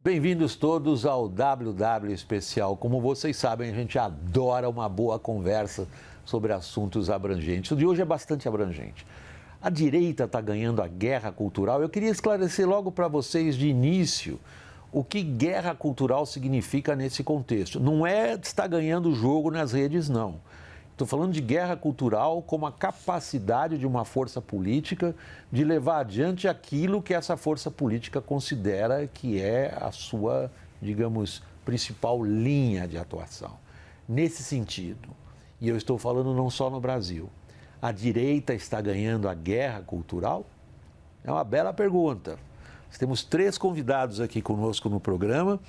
Bem-vindos todos ao WW Especial. Como vocês sabem, a gente adora uma boa conversa sobre assuntos abrangentes. O de hoje é bastante abrangente. A direita está ganhando a guerra cultural. Eu queria esclarecer logo para vocês de início o que guerra cultural significa nesse contexto. Não é estar ganhando o jogo nas redes, não. Estou falando de guerra cultural como a capacidade de uma força política de levar adiante aquilo que essa força política considera que é a sua, digamos, principal linha de atuação. Nesse sentido, e eu estou falando não só no Brasil, a direita está ganhando a guerra cultural? É uma bela pergunta. Nós temos 3 convidados aqui conosco no programa.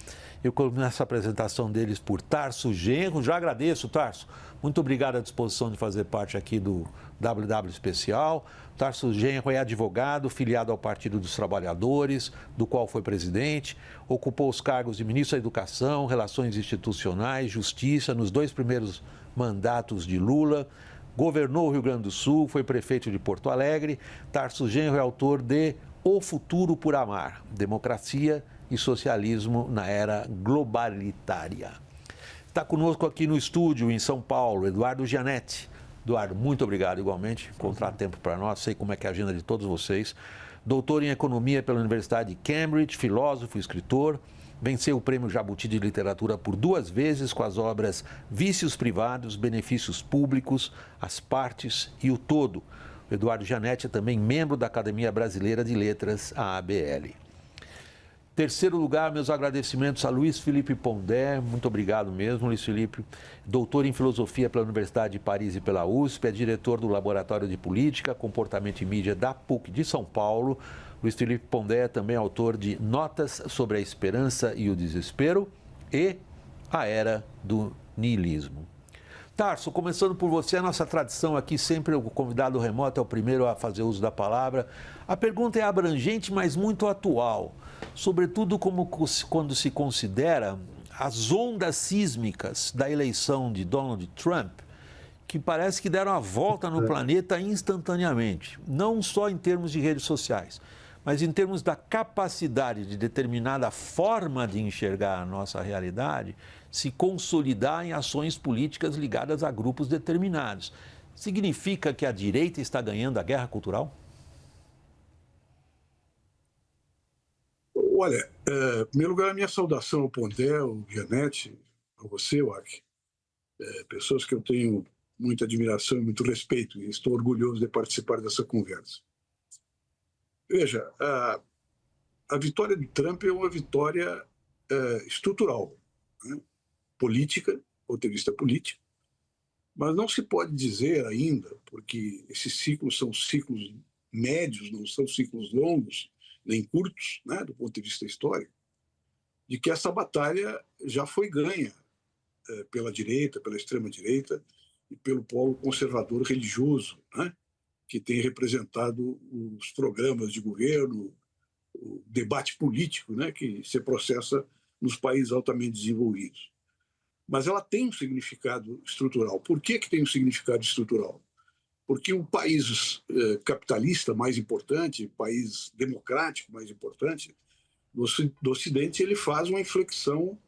Eu começo a apresentação deles por Tarso Genro. Já agradeço, Tarso. Muito obrigado à disposição de fazer parte aqui do WW Especial. Tarso Genro é advogado, filiado ao Partido dos Trabalhadores, do qual foi presidente. Ocupou os cargos de ministro da Educação, Relações Institucionais, Justiça, nos 2 primeiros mandatos de Lula. Governou o Rio Grande do Sul, foi prefeito de Porto Alegre. Tarso Genro é autor de O Futuro por Amar, Democracia e Socialismo na Era Globalitária. Está conosco aqui no estúdio, em São Paulo, Eduardo Gianetti. Eduardo, muito obrigado igualmente. Encontrar tempo para nós, sei como é que é a agenda de todos vocês. Doutor em Economia pela Universidade de Cambridge, filósofo e escritor. Venceu o Prêmio Jabuti de Literatura por 2 vezes com as obras Vícios Privados, Benefícios Públicos, As Partes e o Todo. O Eduardo Gianetti é também membro da Academia Brasileira de Letras, a ABL. Terceiro lugar, meus agradecimentos a Luiz Felipe Pondé, muito obrigado mesmo, Luiz Felipe, doutor em Filosofia pela Universidade de Paris e pela USP, é diretor do Laboratório de Política, Comportamento e Mídia da PUC de São Paulo. Luiz Felipe Pondé é também autor de Notas sobre a Esperança e o Desespero e A Era do Niilismo. Tarso, começando por você, a nossa tradição aqui, sempre o convidado remoto é o primeiro a fazer uso da palavra. A pergunta é abrangente, mas muito atual, sobretudo quando se considera as ondas sísmicas da eleição de Donald Trump, que parece que deram a volta no planeta instantaneamente, não só em termos de redes sociais, mas em termos da capacidade de determinada forma de enxergar a nossa realidade se consolidar em ações políticas ligadas a grupos determinados. Significa que a direita está ganhando a guerra cultural? Olha, em primeiro lugar, a minha saudação ao Pondé, ao Gianetti, a você, Wack, pessoas que eu tenho muita admiração e muito respeito, e estou orgulhoso de participar dessa conversa. Veja, a vitória de Trump é uma vitória estrutural, né? Política, do ponto de vista político, mas não se pode dizer ainda, porque esses ciclos são ciclos médios, não são ciclos longos, nem curtos, né, do ponto de vista histórico, de que essa batalha já foi ganha pela direita, pela extrema-direita e pelo polo conservador religioso, né, que tem representado os programas de governo, o debate político, né, que se processa nos países altamente desenvolvidos. Mas ela tem um significado estrutural. Por que tem um significado estrutural? Porque o país capitalista mais importante, o país democrático mais importante do Ocidente, ele faz uma inflexão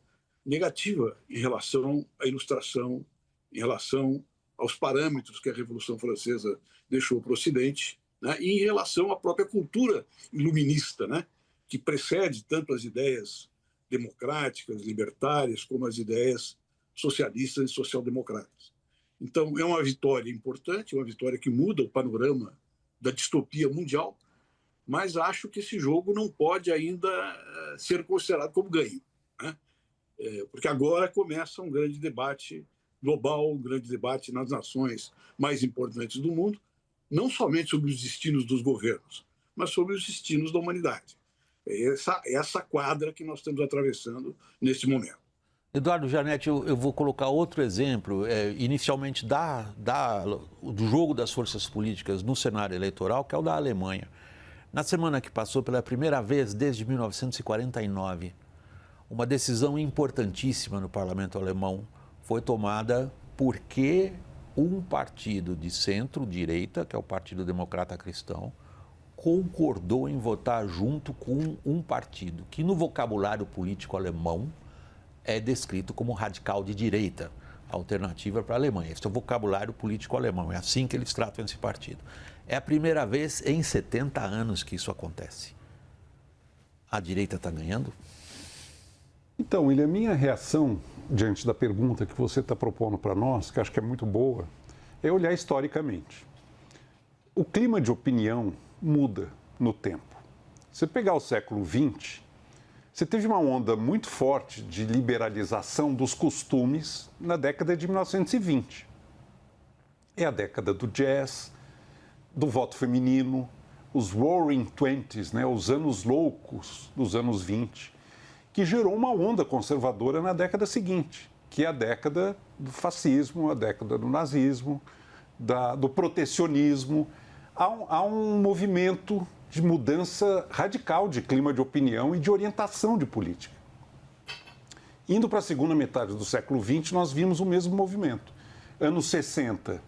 negativa em relação à ilustração, em relação aos parâmetros que a Revolução Francesa deixou para o Ocidente, né, e em relação à própria cultura iluminista, né, que precede tanto as ideias democráticas, libertárias, como as ideias socialistas e social-democratas. Então, é uma vitória importante, uma vitória que muda o panorama da distopia mundial, mas acho que esse jogo não pode ainda ser considerado como ganho, né? Porque agora começa um grande debate global, um grande debate nas nações mais importantes do mundo, não somente sobre os destinos dos governos, mas sobre os destinos da humanidade. É essa quadra que nós estamos atravessando nesse momento. Eduardo Gianetti, eu vou colocar outro exemplo, inicialmente do jogo das forças políticas no cenário eleitoral, que é o da Alemanha. Na semana que passou, pela primeira vez desde 1949, uma decisão importantíssima no parlamento alemão foi tomada porque um partido de centro-direita, que é o Partido Democrata Cristão, concordou em votar junto com um partido que, no vocabulário político alemão, é descrito como radical de direita, alternativa para a Alemanha. Esse é o vocabulário político alemão, é assim que eles tratam esse partido. É a primeira vez em 70 anos que isso acontece. A direita está ganhando? Então, William, a minha reação diante da pergunta que você está propondo para nós, que acho que é muito boa, é olhar historicamente. O clima de opinião muda no tempo. Se você pegar o século XX, você teve uma onda muito forte de liberalização dos costumes na década de 1920. É a década do jazz, do voto feminino, os Roaring Twenties, né, os anos loucos dos anos 20, que gerou uma onda conservadora na década seguinte, que é a década do fascismo, a década do nazismo, do protecionismo. Há um movimento de mudança radical de clima de opinião e de orientação de política. Indo para a segunda metade do século XX, nós vimos o mesmo movimento. Anos 60,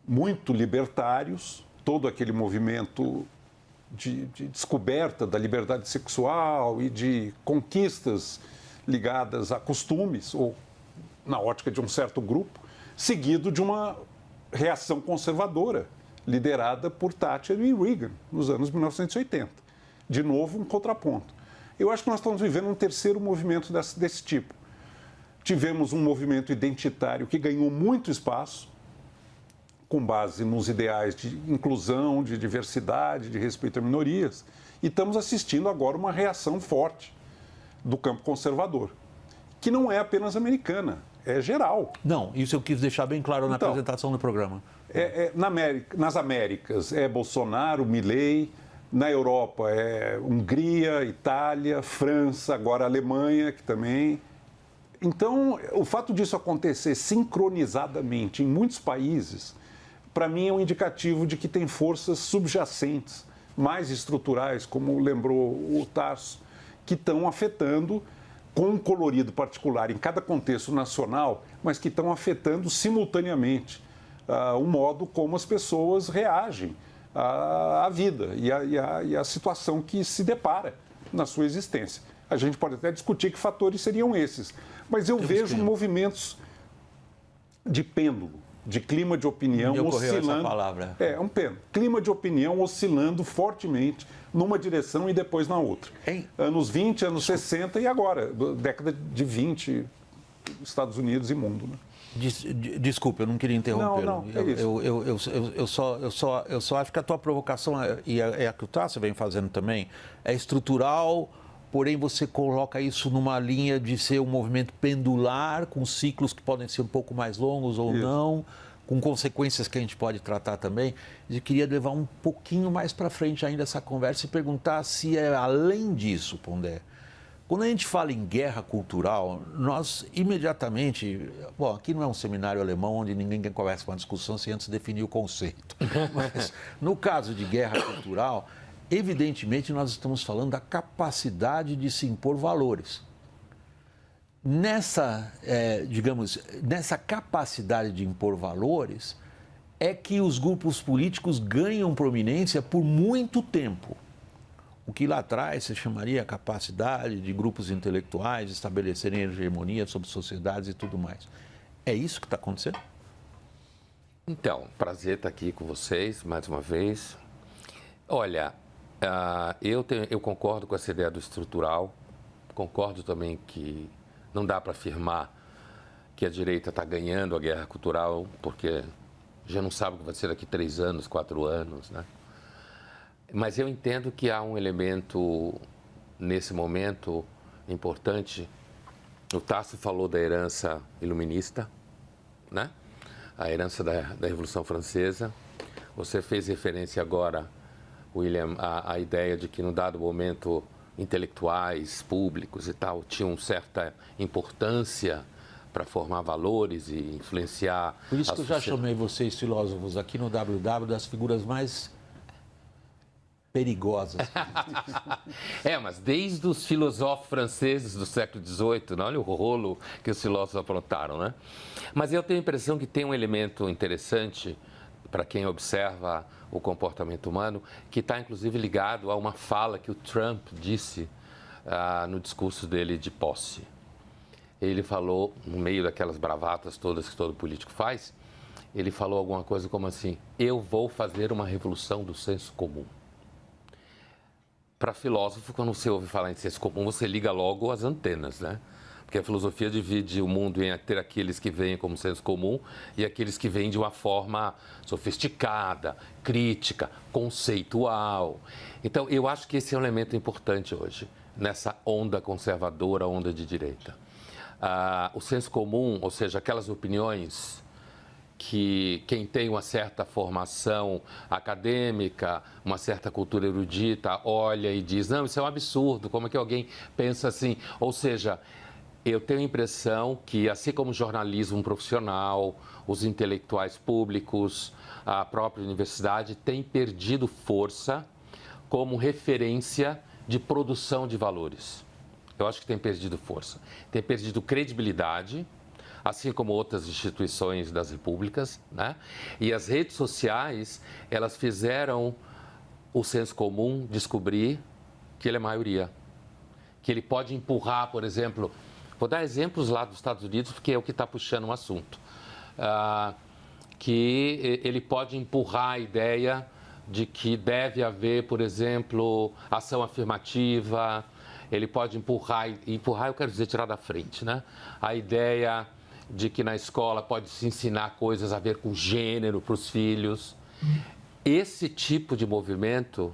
muito libertários, todo aquele movimento de descoberta da liberdade sexual e de conquistas ligadas a costumes, ou na ótica de um certo grupo, seguido de uma reação conservadora, liderada por Thatcher e Reagan, nos anos 1980. De novo, um contraponto. Eu acho que nós estamos vivendo um terceiro movimento desse tipo. Tivemos um movimento identitário que ganhou muito espaço, com base nos ideais de inclusão, de diversidade, de respeito a minorias, e estamos assistindo agora uma reação forte do campo conservador, que não é apenas americana, é geral. Não, isso eu quis deixar bem claro na apresentação do programa. Nas Américas é Bolsonaro, Milei, na Europa é Hungria, Itália, França, agora Alemanha, que também. Então, o fato disso acontecer sincronizadamente em muitos países, para mim é um indicativo de que tem forças subjacentes, mais estruturais, como lembrou o Tarso, que estão afetando com um colorido particular em cada contexto nacional, mas que estão afetando simultaneamente o modo como as pessoas reagem à vida e à situação que se depara na sua existência. A gente pode até discutir que fatores seriam esses, mas eu vejo movimentos de pêndulo, de clima de opinião oscilando. Essa palavra. Um pêndulo. Clima de opinião oscilando fortemente numa direção e depois na outra. Anos 20, anos 60 e agora, década de 20, Estados Unidos e mundo, né? Desculpa, eu não queria interromper. Não, é isso. Eu só acho que a tua provocação, e é a que o Tássio vem fazendo também, é estrutural, porém você coloca isso numa linha de ser um movimento pendular, com ciclos que podem ser um pouco mais longos ou não, com consequências que a gente pode tratar também. Eu queria levar um pouquinho mais para frente ainda essa conversa e perguntar se é além disso, Pondé. Quando a gente fala em guerra cultural, nós imediatamente... Bom, aqui não é um seminário alemão onde ninguém começa uma discussão sem antes definir o conceito. Mas, no caso de guerra cultural, evidentemente nós estamos falando da capacidade de se impor valores. Nessa capacidade de impor valores, é que os grupos políticos ganham prominência por muito tempo. O que lá atrás se chamaria a capacidade de grupos intelectuais estabelecerem hegemonia sobre sociedades e tudo mais. É isso que está acontecendo? Então, prazer estar aqui com vocês mais uma vez. Olha, eu concordo com essa ideia do estrutural, concordo também que não dá para afirmar que a direita está ganhando a guerra cultural, porque já não sabe o que vai ser daqui 3 anos, 4 anos, né? Mas eu entendo que há um elemento, nesse momento, importante. O Tássio falou da herança iluminista, né? A herança da Revolução Francesa. Você fez referência agora, William, à ideia de que, num dado momento, intelectuais, públicos e tal, tinham certa importância para formar valores e influenciar... Por isso que eu já chamei vocês, filósofos, aqui no WW, das figuras mais... perigosas. Mas desde os filósofos franceses do século XVIII, olha o rolo que os filósofos aprontaram, né? Mas eu tenho a impressão que tem um elemento interessante, para quem observa o comportamento humano, que está inclusive ligado a uma fala que o Trump disse no discurso dele de posse. Ele falou, no meio daquelas bravatas todas que todo político faz, ele falou alguma coisa como assim: eu vou fazer uma revolução do senso comum. Para filósofo, quando você ouve falar em senso comum, você liga logo as antenas, né? Porque a filosofia divide o mundo em ter aqueles que veem como senso comum e aqueles que veem de uma forma sofisticada, crítica, conceitual. Então, eu acho que esse é um elemento importante hoje, nessa onda conservadora, onda de direita. O senso comum, ou seja, aquelas opiniões que quem tem uma certa formação acadêmica, uma certa cultura erudita, olha e diz: não, isso é um absurdo, como é que alguém pensa assim? Ou seja, eu tenho a impressão que, assim como o jornalismo profissional, os intelectuais públicos, a própria universidade tem perdido força como referência de produção de valores. Eu acho que tem perdido força, tem perdido credibilidade, assim como outras instituições das repúblicas, né? E as redes sociais, elas fizeram o senso comum descobrir que ele é maioria, que ele pode empurrar, por exemplo, vou dar exemplos lá dos Estados Unidos, porque é o que está puxando o assunto, que ele pode empurrar a ideia de que deve haver, por exemplo, ação afirmativa, ele pode empurrar eu quero dizer tirar da frente, né? A ideia de que na escola pode se ensinar coisas a ver com gênero para os filhos. Esse tipo de movimento,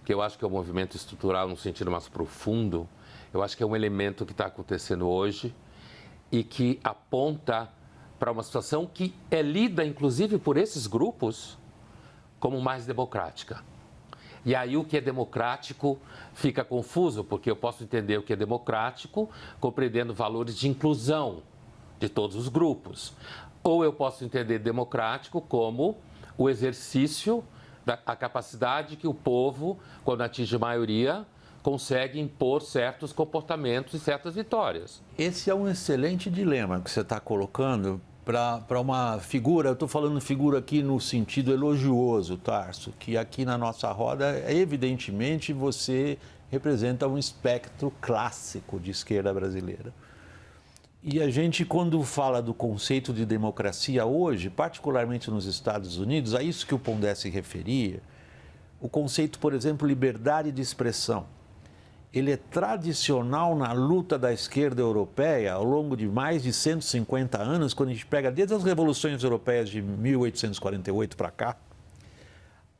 que eu acho que é um movimento estrutural no sentido mais profundo, eu acho que é um elemento que está acontecendo hoje e que aponta para uma situação que é lida, inclusive, por esses grupos como mais democrática. E aí o que é democrático fica confuso, porque eu posso entender o que é democrático compreendendo valores de inclusão de todos os grupos. Ou eu posso entender democrático como o exercício da capacidade que o povo, quando atinge maioria, consegue impor certos comportamentos e certas vitórias. Esse é um excelente dilema que você está colocando para uma figura, eu estou falando figura aqui no sentido elogioso, Tarso, que aqui na nossa roda, evidentemente, você representa um espectro clássico de esquerda brasileira. E a gente, quando fala do conceito de democracia hoje, particularmente nos Estados Unidos, a isso que o Pondé se referia, o conceito, por exemplo, liberdade de expressão, ele é tradicional na luta da esquerda europeia ao longo de mais de 150 anos, quando a gente pega desde as revoluções europeias de 1848 para cá.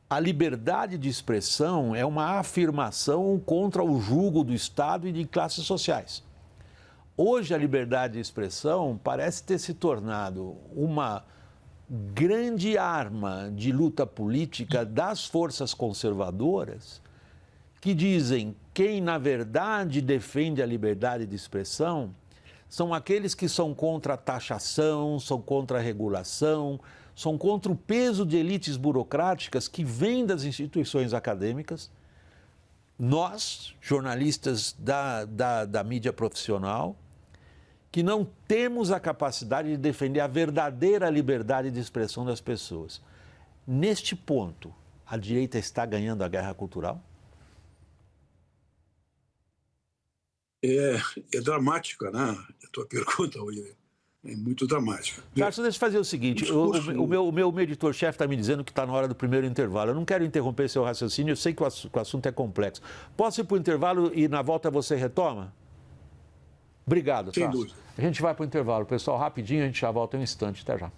A liberdade de expressão é uma afirmação contra o jugo do Estado e de classes sociais. Hoje, a liberdade de expressão parece ter se tornado uma grande arma de luta política das forças conservadoras, que dizem quem, na verdade, defende a liberdade de expressão são aqueles que são contra a taxação, são contra a regulação, são contra o peso de elites burocráticas que vêm das instituições acadêmicas. Nós, jornalistas da mídia profissional, que não temos a capacidade de defender a verdadeira liberdade de expressão das pessoas. Neste ponto, a direita está ganhando a guerra cultural? É dramática, né? A tua pergunta, William. É muito dramática. Carlos, deixa eu fazer o seguinte, o meu editor-chefe está me dizendo que está na hora do primeiro intervalo. Eu não quero interromper seu raciocínio, eu sei que o assunto é complexo. Posso ir para o intervalo e na volta você retoma? Obrigado, Sem Tarso. dúvida. A gente vai para o intervalo. Pessoal, rapidinho, a gente já volta em um instante. Até já.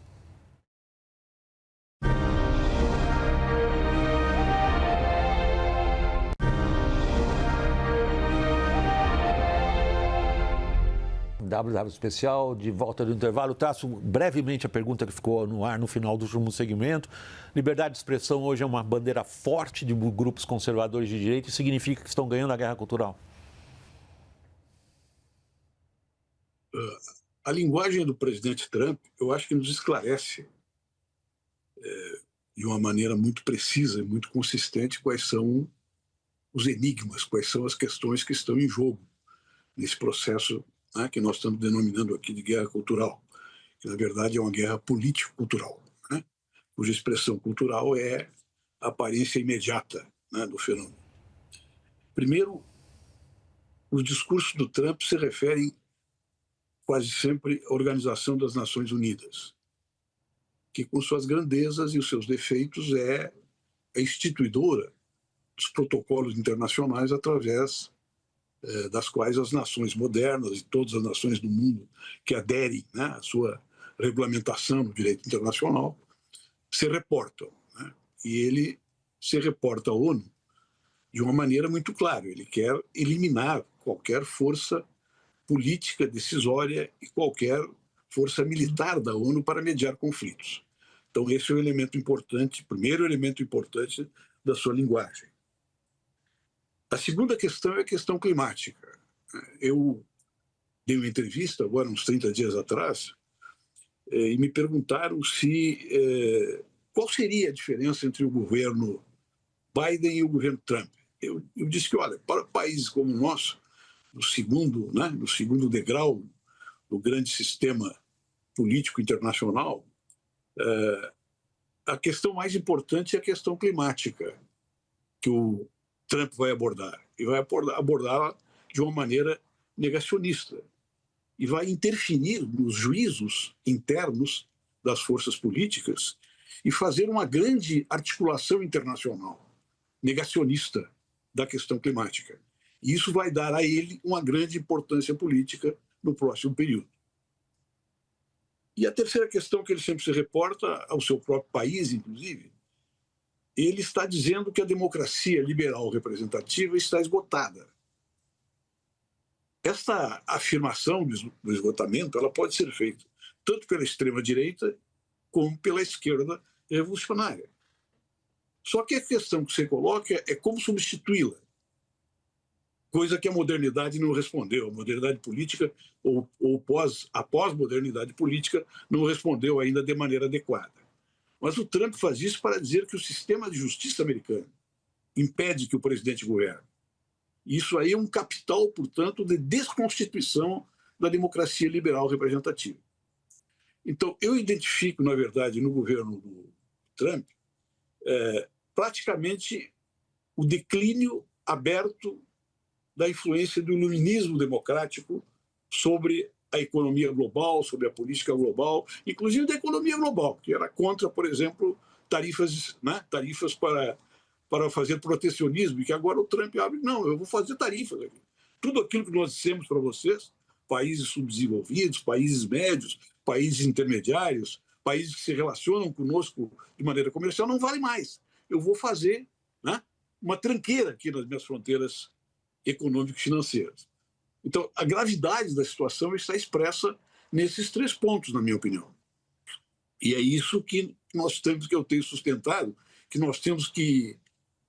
WW Especial, de volta do intervalo. Traço brevemente a pergunta que ficou no ar no final do último segmento. Liberdade de expressão hoje é uma bandeira forte de grupos conservadores de direita e significa que estão ganhando a guerra cultural? A linguagem do presidente Trump, eu acho que nos esclarece de uma maneira muito precisa e muito consistente quais são os enigmas, quais são as questões que estão em jogo nesse processo, né, que nós estamos denominando aqui de guerra cultural, que na verdade é uma guerra político-cultural, né? cuja expressão cultural é a aparência imediata, né, do fenômeno. Primeiro, os discursos do Trump se referem quase sempre à Organização das Nações Unidas, que com suas grandezas e os seus defeitos é a instituidora dos protocolos internacionais através das quais as nações modernas e todas as nações do mundo que aderem, né, à sua regulamentação no direito internacional se reportam, né? E ele se reporta à ONU de uma maneira muito clara. Ele quer eliminar qualquer força política decisória e qualquer força militar da ONU para mediar conflitos. Então, esse é o elemento importante, primeiro elemento importante da sua linguagem. A segunda questão é a questão climática. Eu dei uma entrevista, agora uns 30 dias atrás, e me perguntaram qual seria a diferença entre o governo Biden e o governo Trump. Eu disse que, olha, para países como o nosso, no segundo degrau do grande sistema político internacional, a questão mais importante é a questão climática, que o Trump vai abordar. E vai abordá-la de uma maneira negacionista. E vai interferir nos juízos internos das forças políticas e fazer uma grande articulação internacional negacionista da questão climática. E isso vai dar a ele uma grande importância política no próximo período. E a terceira questão que ele sempre se reporta, ao seu próprio país, inclusive, ele está dizendo que a democracia liberal representativa está esgotada. Esta afirmação do esgotamento ela pode ser feita tanto pela extrema-direita como pela esquerda revolucionária. Só que a questão que você coloca é como substituí-la, coisa que a modernidade não respondeu. A modernidade política, ou a pós-modernidade política, não respondeu ainda de maneira adequada. Mas o Trump faz isso para dizer que o sistema de justiça americano impede que o presidente governe. Isso aí é um capital, portanto, de desconstituição da democracia liberal representativa. Então, eu identifico, na verdade, no governo do Trump, praticamente o declínio aberto da influência do iluminismo democrático sobre a economia global, sobre a política global, inclusive da economia global, que era contra, por exemplo, tarifas para fazer protecionismo, e que agora o Trump abre, não, eu vou fazer tarifas aqui. Tudo aquilo que nós dissemos para vocês, países subdesenvolvidos, países médios, países intermediários, países que se relacionam conosco de maneira comercial, não vale mais. Eu vou fazer, né, uma tranqueira aqui nas minhas fronteiras econômico-financeiras. Então, a gravidade da situação está expressa nesses 3 pontos, na minha opinião. E é isso que eu tenho sustentado, que nós temos que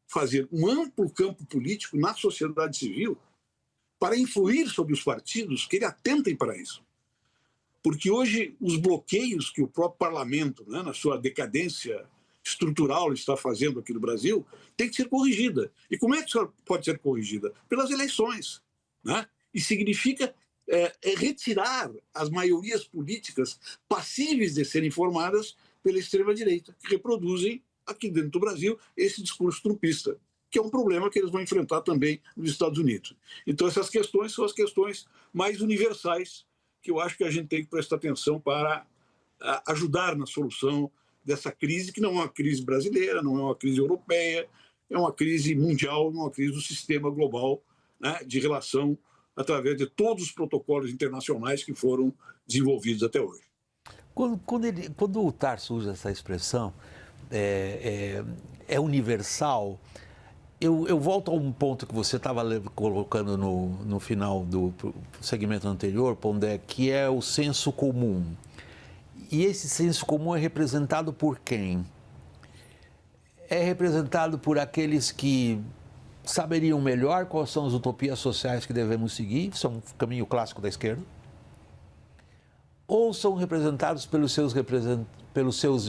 fazer um amplo campo político na sociedade civil para influir sobre os partidos que atentem para isso. Porque hoje os bloqueios que o próprio parlamento, né, na sua decadência estrutural está fazendo aqui no Brasil, tem que ser corrigida. E como é que isso pode ser corrigida? Pelas eleições, né? E significa retirar as maiorias políticas passíveis de serem formadas pela extrema-direita, que reproduzem aqui dentro do Brasil esse discurso trumpista, que é um problema que eles vão enfrentar também nos Estados Unidos. Então, essas questões são as questões mais universais que eu acho que a gente tem que prestar atenção para ajudar na solução dessa crise, que não é uma crise brasileira, não é uma crise europeia, é uma crise mundial, uma crise do sistema global, né, de relação através de todos os protocolos internacionais que foram desenvolvidos até hoje. Quando o Tarso usa essa expressão, é universal, eu volto a um ponto que você estava colocando no final do segmento anterior, Pondé, que é o senso comum. E esse senso comum é representado por quem? É representado por aqueles que saberiam melhor quais são as utopias sociais que devemos seguir, são um caminho clássico da esquerda, ou são representados pelos seus,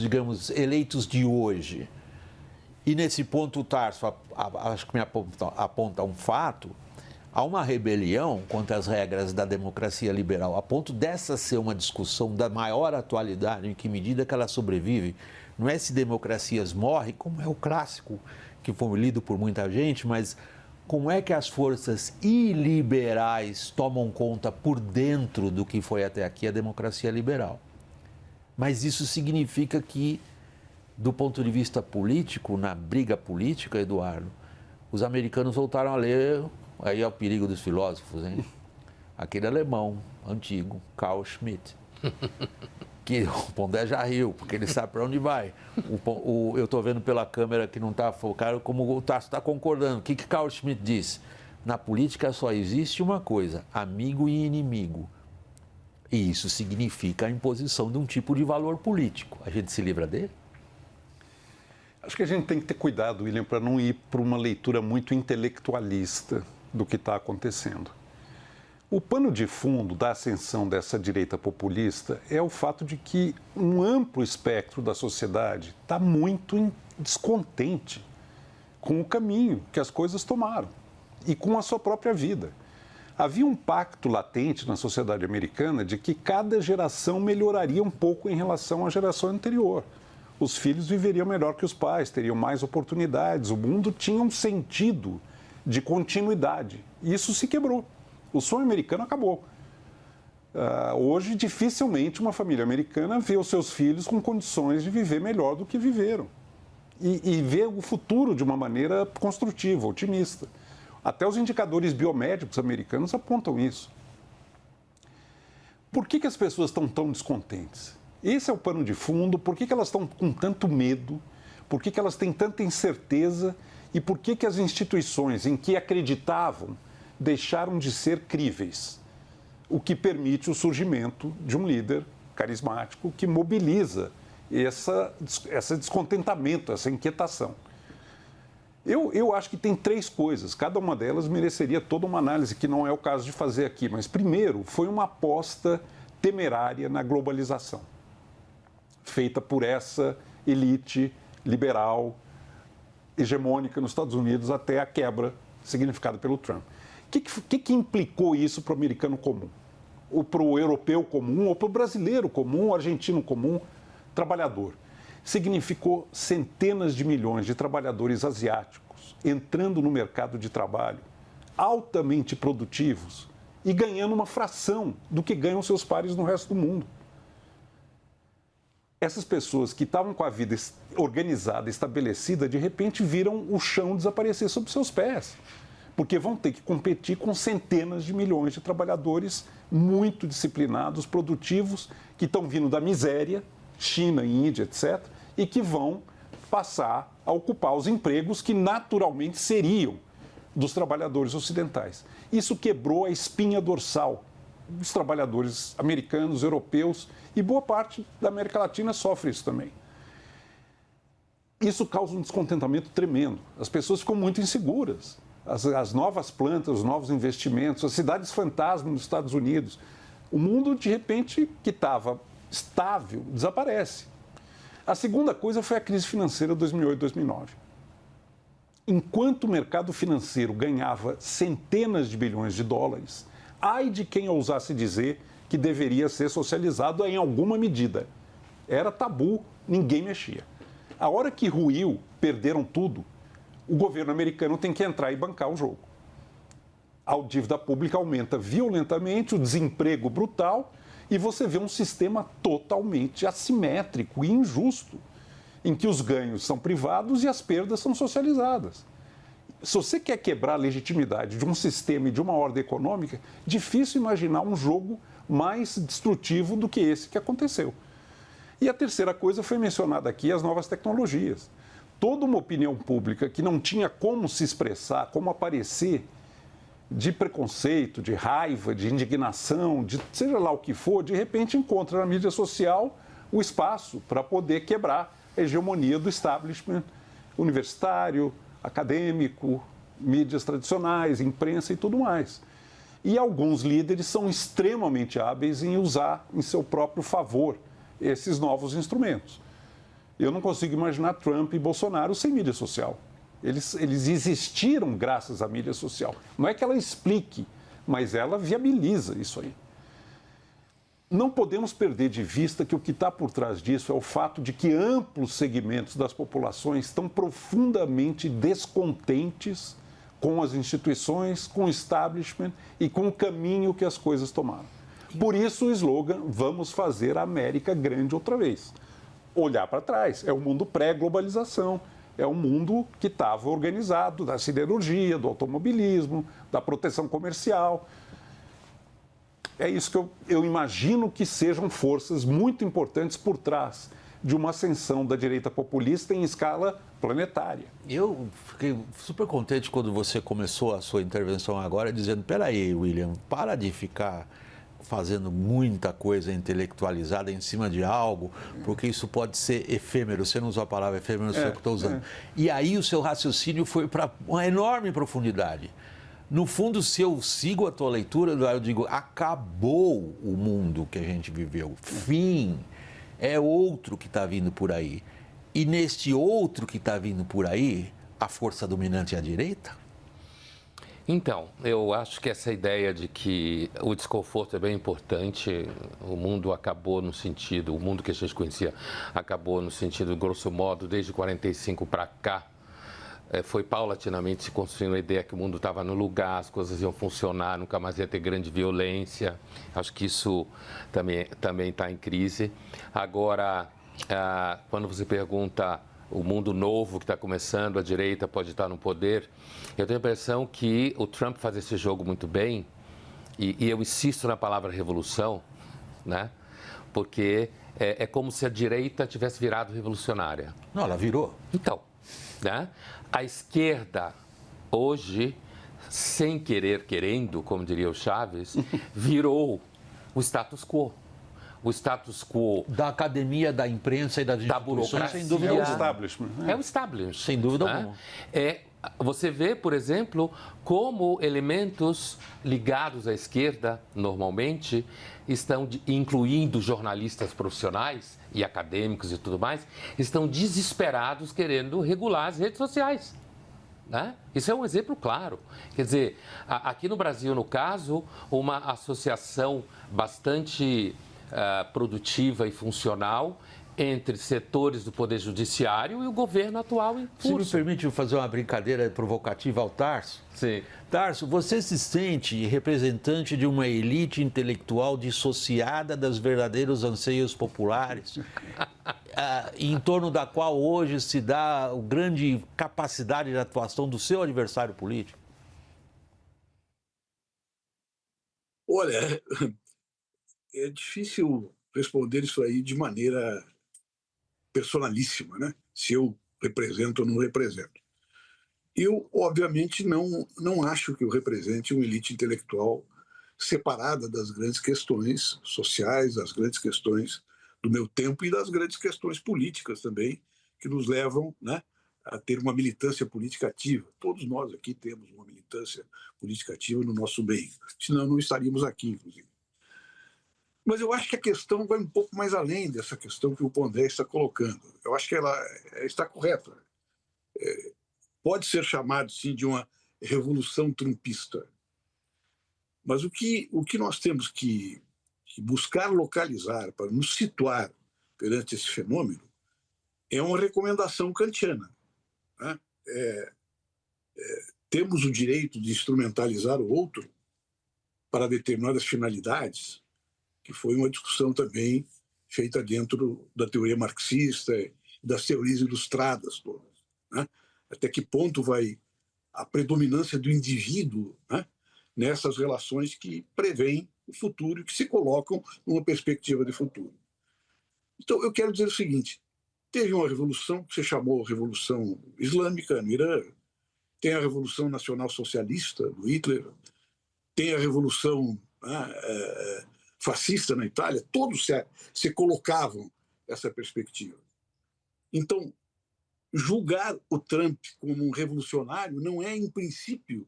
digamos, eleitos de hoje. E nesse ponto o Tarso, acho que me aponta um fato, há uma rebelião contra as regras da democracia liberal, a ponto dessa ser uma discussão da maior atualidade, em que medida que ela sobrevive Não é se democracias morrem, como é o clássico que foi lido por muita gente, mas como é que as forças iliberais tomam conta por dentro do que foi até aqui a democracia liberal. Mas isso significa que, do ponto de vista político, na briga política, Eduardo, os americanos voltaram a ler, aí é o perigo dos filósofos, hein? Aquele alemão antigo, Carl Schmitt, que o Pondé já riu, porque ele sabe para onde vai. Eu estou vendo pela câmera que não está focado, como o Tasso está concordando. O que Carl Schmitt diz? Na política só existe uma coisa, amigo e inimigo. E isso significa a imposição de um tipo de valor político. A gente se livra dele? Acho que a gente tem que ter cuidado, William, para não ir para uma leitura muito intelectualista do que está acontecendo. O pano de fundo da ascensão dessa direita populista é o fato de que um amplo espectro da sociedade está muito descontente com o caminho que as coisas tomaram e com a sua própria vida. Havia um pacto latente na sociedade americana de que cada geração melhoraria um pouco em relação à geração anterior. Os filhos viveriam melhor que os pais, teriam mais oportunidades, o mundo tinha um sentido de continuidade. E isso se quebrou. O sonho americano acabou. Hoje, dificilmente uma família americana vê os seus filhos com condições de viver melhor do que viveram. E vê o futuro de uma maneira construtiva, otimista. Até os indicadores biomédicos americanos apontam isso. Por que as pessoas estão tão descontentes? Esse é o pano de fundo. Por que elas estão com tanto medo? Por que elas têm tanta incerteza? E por que as instituições em que acreditavam deixaram de ser críveis? O que permite o surgimento de um líder carismático que mobiliza esse descontentamento, essa inquietação. Eu acho que tem três coisas, cada uma delas mereceria toda uma análise, que não é o caso de fazer aqui. Mas, primeiro, foi uma aposta temerária na globalização, feita por essa elite liberal, hegemônica nos Estados Unidos, até a quebra significada pelo Trump. O que implicou isso para o americano comum? Ou para o europeu comum, ou para o brasileiro comum, o argentino comum, trabalhador? Significou centenas de milhões de trabalhadores asiáticos entrando no mercado de trabalho, altamente produtivos e ganhando uma fração do que ganham seus pares no resto do mundo. Essas pessoas que estavam com a vida organizada, estabelecida, de repente viram o chão desaparecer sob seus pés, porque vão ter que competir com centenas de milhões de trabalhadores muito disciplinados, produtivos, que estão vindo da miséria, China, Índia, etc., e que vão passar a ocupar os empregos que naturalmente seriam dos trabalhadores ocidentais. Isso quebrou a espinha dorsal dos trabalhadores americanos, europeus, e boa parte da América Latina sofre isso também. Isso causa um descontentamento tremendo. As pessoas ficam muito inseguras. As novas plantas, os novos investimentos, as cidades fantasma nos Estados Unidos. O mundo, de repente, que estava estável, desaparece. A segunda coisa foi a crise financeira de 2008-2009. Enquanto o mercado financeiro ganhava centenas de bilhões de dólares, ai de quem ousasse dizer que deveria ser socializado em alguma medida. Era tabu, ninguém mexia. A hora que ruiu, perderam tudo, o governo americano tem que entrar e bancar o jogo. A dívida pública aumenta violentamente, o desemprego brutal, e você vê um sistema totalmente assimétrico e injusto, em que os ganhos são privados e as perdas são socializadas. Se você quer quebrar a legitimidade de um sistema e de uma ordem econômica, difícil imaginar um jogo mais destrutivo do que esse que aconteceu. E a terceira coisa foi mencionada aqui, as novas tecnologias. Toda uma opinião pública que não tinha como se expressar, como aparecer, de preconceito, de raiva, de indignação, de seja lá o que for, de repente encontra na mídia social o espaço para poder quebrar a hegemonia do establishment universitário, acadêmico, mídias tradicionais, imprensa e tudo mais. E alguns líderes são extremamente hábeis em usar em seu próprio favor esses novos instrumentos. Eu não consigo imaginar Trump e Bolsonaro sem mídia social. Eles existiram graças à mídia social. Não é que ela explique, mas ela viabiliza isso aí. não podemos perder de vista que o que está por trás disso é o fato de que amplos segmentos das populações estão profundamente descontentes com as instituições, com o establishment e com o caminho que as coisas tomaram. Por isso o slogan, vamos fazer a América grande outra vez. Olhar para trás, é o mundo pré-globalização, é o mundo que estava organizado, da siderurgia, do automobilismo, da proteção comercial. É isso que eu imagino que sejam forças muito importantes por trás de uma ascensão da direita populista em escala planetária. Eu fiquei super contente quando você começou a sua intervenção agora dizendo, peraí, William, para de ficar fazendo muita coisa intelectualizada em cima de algo, porque isso pode ser efêmero. Você não usou a palavra efêmero, eu estou usando. E aí o seu raciocínio foi para uma enorme profundidade. No fundo, se eu sigo a tua leitura, eu digo, acabou o mundo que a gente viveu. Fim. É outro que está vindo por aí. E neste outro que está vindo por aí, a força dominante é a direita? Então, eu acho que essa ideia de que o desconforto é bem importante, o mundo acabou no sentido, o mundo que a gente conhecia acabou no sentido, grosso modo, desde 45 para cá, foi paulatinamente se construindo a ideia que o mundo estava no lugar, as coisas iam funcionar, nunca mais ia ter grande violência. Acho que isso também está em crise. Agora, quando você pergunta o mundo novo que está começando, a direita pode estar no poder, eu tenho a impressão que o Trump faz esse jogo muito bem, e eu insisto na palavra revolução, né? Porque é como se a direita tivesse virado revolucionária. Não, ela virou. Então, né? A esquerda, hoje, sem querer, querendo, como diria o Chaves, virou o status quo. O status quo da academia, da imprensa e das instituições, sem dúvida É o alguma. establishment. É o establishment. Sem dúvida né? alguma. Você vê, por exemplo, como elementos ligados à esquerda, normalmente, estão, incluindo jornalistas profissionais e acadêmicos e tudo mais, estão desesperados querendo regular as redes sociais. Né? Isso é um exemplo claro. Quer dizer, aqui no Brasil, no caso, uma associação bastante produtiva e funcional entre setores do Poder Judiciário e o governo atual em curso. Se me permite fazer uma brincadeira provocativa ao Tarso. Sim. Tarso, você se sente representante de uma elite intelectual dissociada dos verdadeiros anseios populares, em torno da qual hoje se dá a grande capacidade de atuação do seu adversário político? Olha, é difícil responder isso aí de maneira personalíssima, né? Se eu represento ou não represento. Eu, obviamente, não acho que eu represente uma elite intelectual separada das grandes questões sociais, das grandes questões do meu tempo e das grandes questões políticas também, que nos levam, né, a ter uma militância política ativa. Todos nós aqui temos uma militância política ativa no nosso meio, senão não estaríamos aqui, inclusive. Mas eu acho que a questão vai um pouco mais além dessa questão que o Pondé está colocando. Eu acho que ela está correta. Pode ser chamado, sim, de uma revolução trumpista. Mas o que nós temos que buscar localizar para nos situar perante esse fenômeno é uma recomendação kantiana. Né? Temos o direito de instrumentalizar o outro para determinadas finalidades, que foi uma discussão também feita dentro da teoria marxista e das teorias ilustradas todas. Né? Até que ponto vai a predominância do indivíduo, né, nessas relações que prevêem o futuro e que se colocam numa perspectiva de futuro. Então, eu quero dizer o seguinte, teve uma revolução que se chamou Revolução Islâmica no Irã, tem a Revolução Nacional Socialista do Hitler, tem a Revolução fascista na Itália, todos se colocavam essa perspectiva. Então, julgar o Trump como um revolucionário não é, em princípio,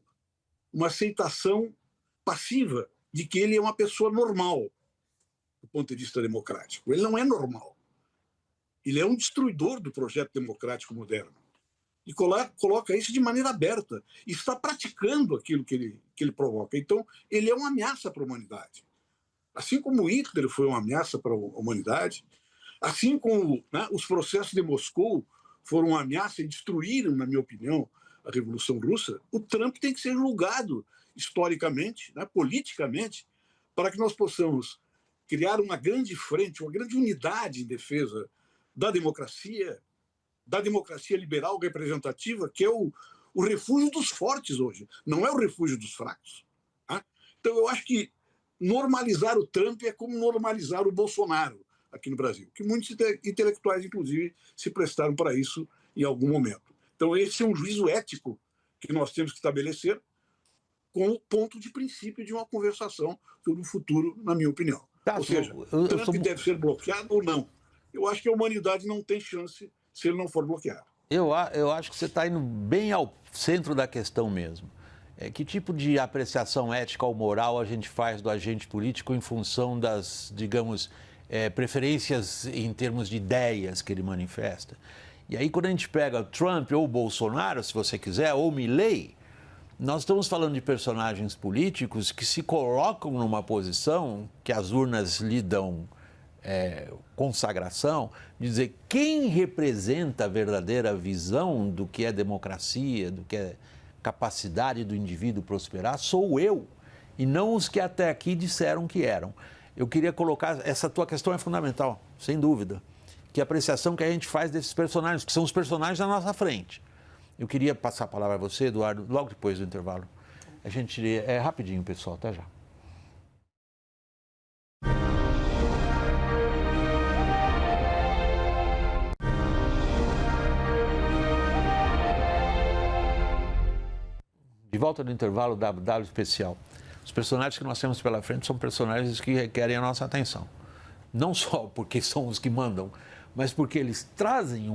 uma aceitação passiva de que ele é uma pessoa normal, do ponto de vista democrático. Ele não é normal. Ele é um destruidor do projeto democrático moderno. E coloca isso de maneira aberta. E está praticando aquilo que ele provoca. Então, ele é uma ameaça para a humanidade. Assim como Hitler foi uma ameaça para a humanidade, assim como, né, os processos de Moscou foram uma ameaça e destruíram, na minha opinião, a Revolução Russa, o Trump tem que ser julgado historicamente, né, politicamente, para que nós possamos criar uma grande frente, uma grande unidade em defesa da democracia liberal representativa, que é o refúgio dos fortes hoje, não é o refúgio dos fracos. Tá? Então, eu acho que normalizar o Trump é como normalizar o Bolsonaro aqui no Brasil, que muitos intelectuais, inclusive, se prestaram para isso em algum momento. Então, esse é um juízo ético que nós temos que estabelecer como ponto de princípio de uma conversação sobre o futuro, na minha opinião. Ou seja, Trump deve ser bloqueado ou não? Eu acho que a humanidade não tem chance se ele não for bloqueado. Eu acho que você está indo bem ao centro da questão mesmo. Que tipo de apreciação ética ou moral a gente faz do agente político em função das, digamos, preferências em termos de ideias que ele manifesta? E aí, quando a gente pega Trump ou Bolsonaro, se você quiser, ou Milei, nós estamos falando de personagens políticos que se colocam numa posição que as urnas lhe dão consagração, de dizer quem representa a verdadeira visão do que é democracia, do que é capacidade do indivíduo prosperar, sou eu, e não os que até aqui disseram que eram. Eu queria colocar, essa tua questão é fundamental, sem dúvida, que a apreciação que a gente faz desses personagens, que são os personagens na nossa frente. Eu queria passar a palavra a você, Eduardo, logo depois do intervalo. A gente, rapidinho, pessoal, até já. De volta do intervalo WW especial. Os personagens que nós temos pela frente são personagens que requerem a nossa atenção. Não só porque são os que mandam, mas porque eles trazem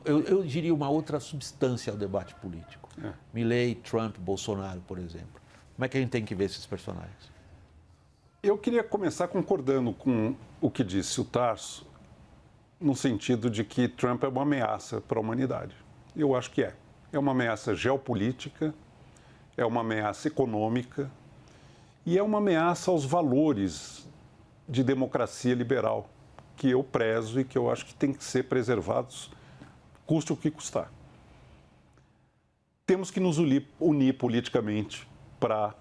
eu diria uma outra substância ao debate político. Milei, Trump, Bolsonaro, por exemplo. Como é que a gente tem que ver esses personagens? Eu queria começar concordando com o que disse o Tarso, no sentido de que Trump é uma ameaça para a humanidade. Eu acho que é. É uma ameaça geopolítica, é uma ameaça econômica e é uma ameaça aos valores de democracia liberal que eu prezo e que eu acho que tem que ser preservados, custe o que custar. Temos que nos unir politicamente para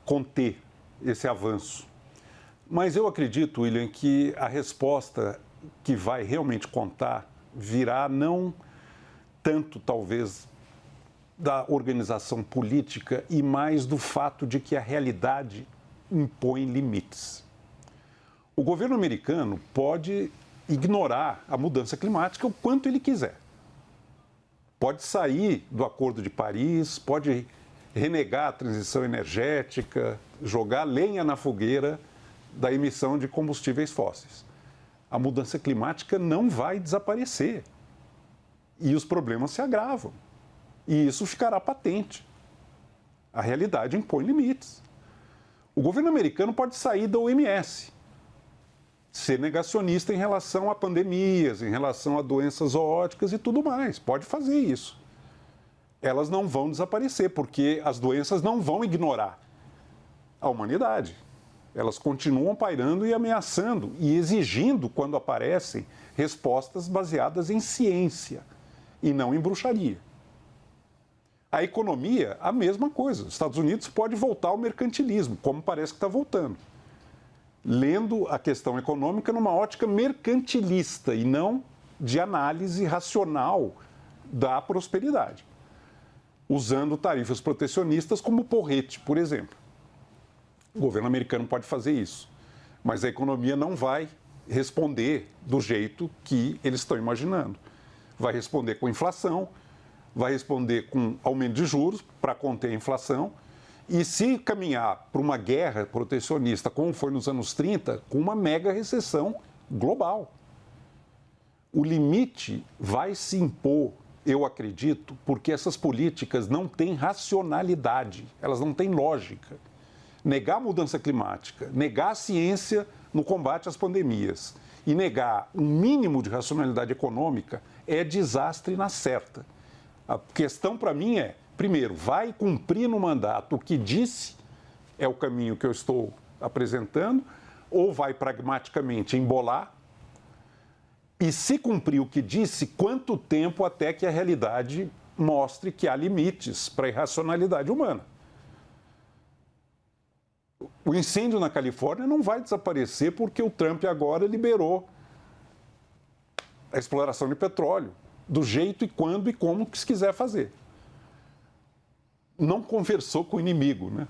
conter esse avanço. Mas eu acredito, William, que a resposta que vai realmente contar virá não tanto, talvez, da organização política e mais do fato de que a realidade impõe limites. O governo americano pode ignorar a mudança climática o quanto ele quiser. Pode sair do Acordo de Paris, pode renegar a transição energética, jogar lenha na fogueira da emissão de combustíveis fósseis. A mudança climática não vai desaparecer e os problemas se agravam. E isso ficará patente. A realidade impõe limites. O governo americano pode sair da OMS, ser negacionista em relação a pandemias, em relação a doenças zoóticas e tudo mais. Pode fazer isso. Elas não vão desaparecer, porque as doenças não vão ignorar a humanidade. Elas continuam pairando e ameaçando e exigindo, quando aparecem, respostas baseadas em ciência e não em bruxaria. A economia, a mesma coisa. Os Estados Unidos pode voltar ao mercantilismo, como parece que está voltando. Lendo a questão econômica numa ótica mercantilista e não de análise racional da prosperidade. Usando tarifas protecionistas como porrete, por exemplo. O governo americano pode fazer isso, mas a economia não vai responder do jeito que eles estão imaginando. Vai responder com inflação, vai responder com aumento de juros para conter a inflação e, se caminhar para uma guerra protecionista, como foi nos anos 30, com uma mega recessão global. O limite vai se impor, eu acredito, porque essas políticas não têm racionalidade, elas não têm lógica. Negar a mudança climática, negar a ciência no combate às pandemias e negar um mínimo de racionalidade econômica é desastre na certa. A questão para mim é, primeiro, vai cumprir no mandato o que disse, é o caminho que eu estou apresentando, ou vai pragmaticamente embolar, e se cumprir o que disse, quanto tempo até que a realidade mostre que há limites para a irracionalidade humana. O incêndio na Califórnia não vai desaparecer porque o Trump agora liberou a exploração de petróleo, do jeito e quando e como que se quiser fazer. Não conversou com o inimigo, né?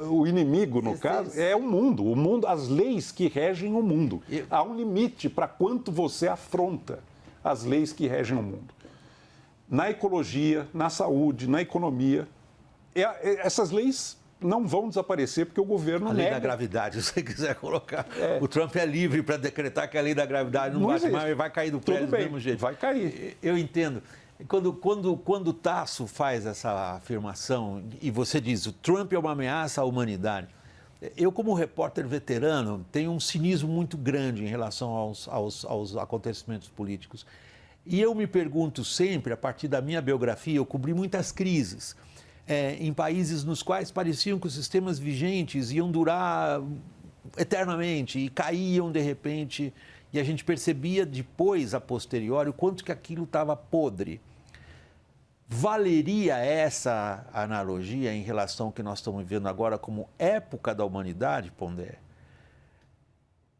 O inimigo, no caso, é o mundo, as leis que regem o mundo. Há um limite para quanto você afronta as leis que regem o mundo. Na ecologia, na saúde, na economia, essas leis não vão desaparecer porque o governo a lei nega. da gravidade, se você quiser colocar. O Trump é livre para decretar que a lei da gravidade não bate mais, vai cair do prédio do mesmo jeito. Vai cair. Eu entendo. Quando o Tasso faz essa afirmação e você diz o Trump é uma ameaça à humanidade, eu, como repórter veterano, tenho um cinismo muito grande em relação aos acontecimentos políticos. E eu me pergunto sempre, a partir da minha biografia, eu cobri muitas crises em países nos quais pareciam que os sistemas vigentes iam durar eternamente e caíam de repente, e a gente percebia depois, a posteriori, o quanto que aquilo estava podre. Valeria essa analogia em relação ao que nós estamos vivendo agora como época da humanidade, Pondé?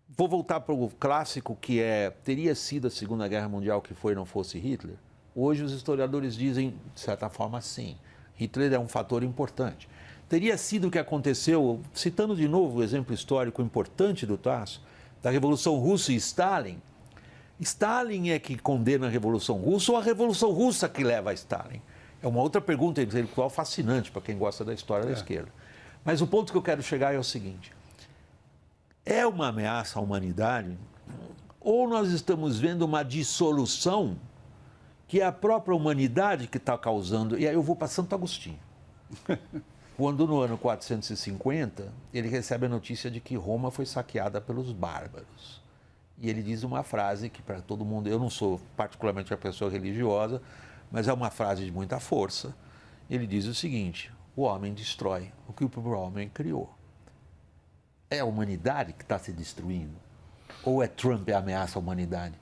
Vou voltar para o clássico que teria sido a Segunda Guerra Mundial que foi não fosse Hitler? Hoje os historiadores dizem, de certa forma, sim. Hitler é um fator importante. Teria sido o que aconteceu, citando de novo o exemplo histórico importante do Tasso, da Revolução Russa e Stalin. Stalin é que condena a Revolução Russa ou a Revolução Russa que leva a Stalin? É uma outra pergunta intelectual fascinante para quem gosta da história da esquerda. Mas o ponto que eu quero chegar é o seguinte: é uma ameaça à humanidade ou nós estamos vendo uma dissolução que é a própria humanidade que está causando? E aí eu vou para Santo Agostinho. Quando no ano 450 ele recebe a notícia de que Roma foi saqueada pelos bárbaros. E ele diz uma frase que para todo mundo, eu não sou particularmente uma pessoa religiosa, mas é uma frase de muita força. Ele diz o seguinte: o homem destrói o que o homem criou. É a humanidade que está se destruindo? Ou é Trump a ameaça à humanidade?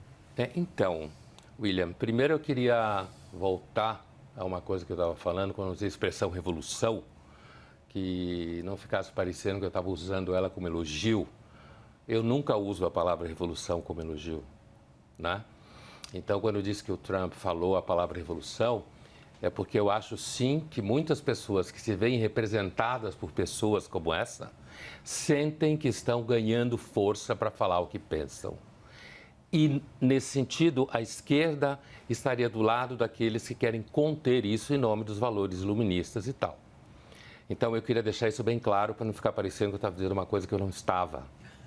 Então, William, primeiro eu queria voltar a uma coisa que eu estava falando quando eu usei a expressão revolução, que não ficasse parecendo que eu estava usando ela como elogio. Eu nunca uso a palavra revolução como elogio, né? Então, quando eu disse que o Trump falou a palavra revolução, é porque eu acho sim que muitas pessoas que se veem representadas por pessoas como essa sentem que estão ganhando força para falar o que pensam. E, nesse sentido, a esquerda estaria do lado daqueles que querem conter isso em nome dos valores iluministas e tal. Então, eu queria deixar isso bem claro para não ficar parecendo que eu estava dizendo uma coisa que eu não estava.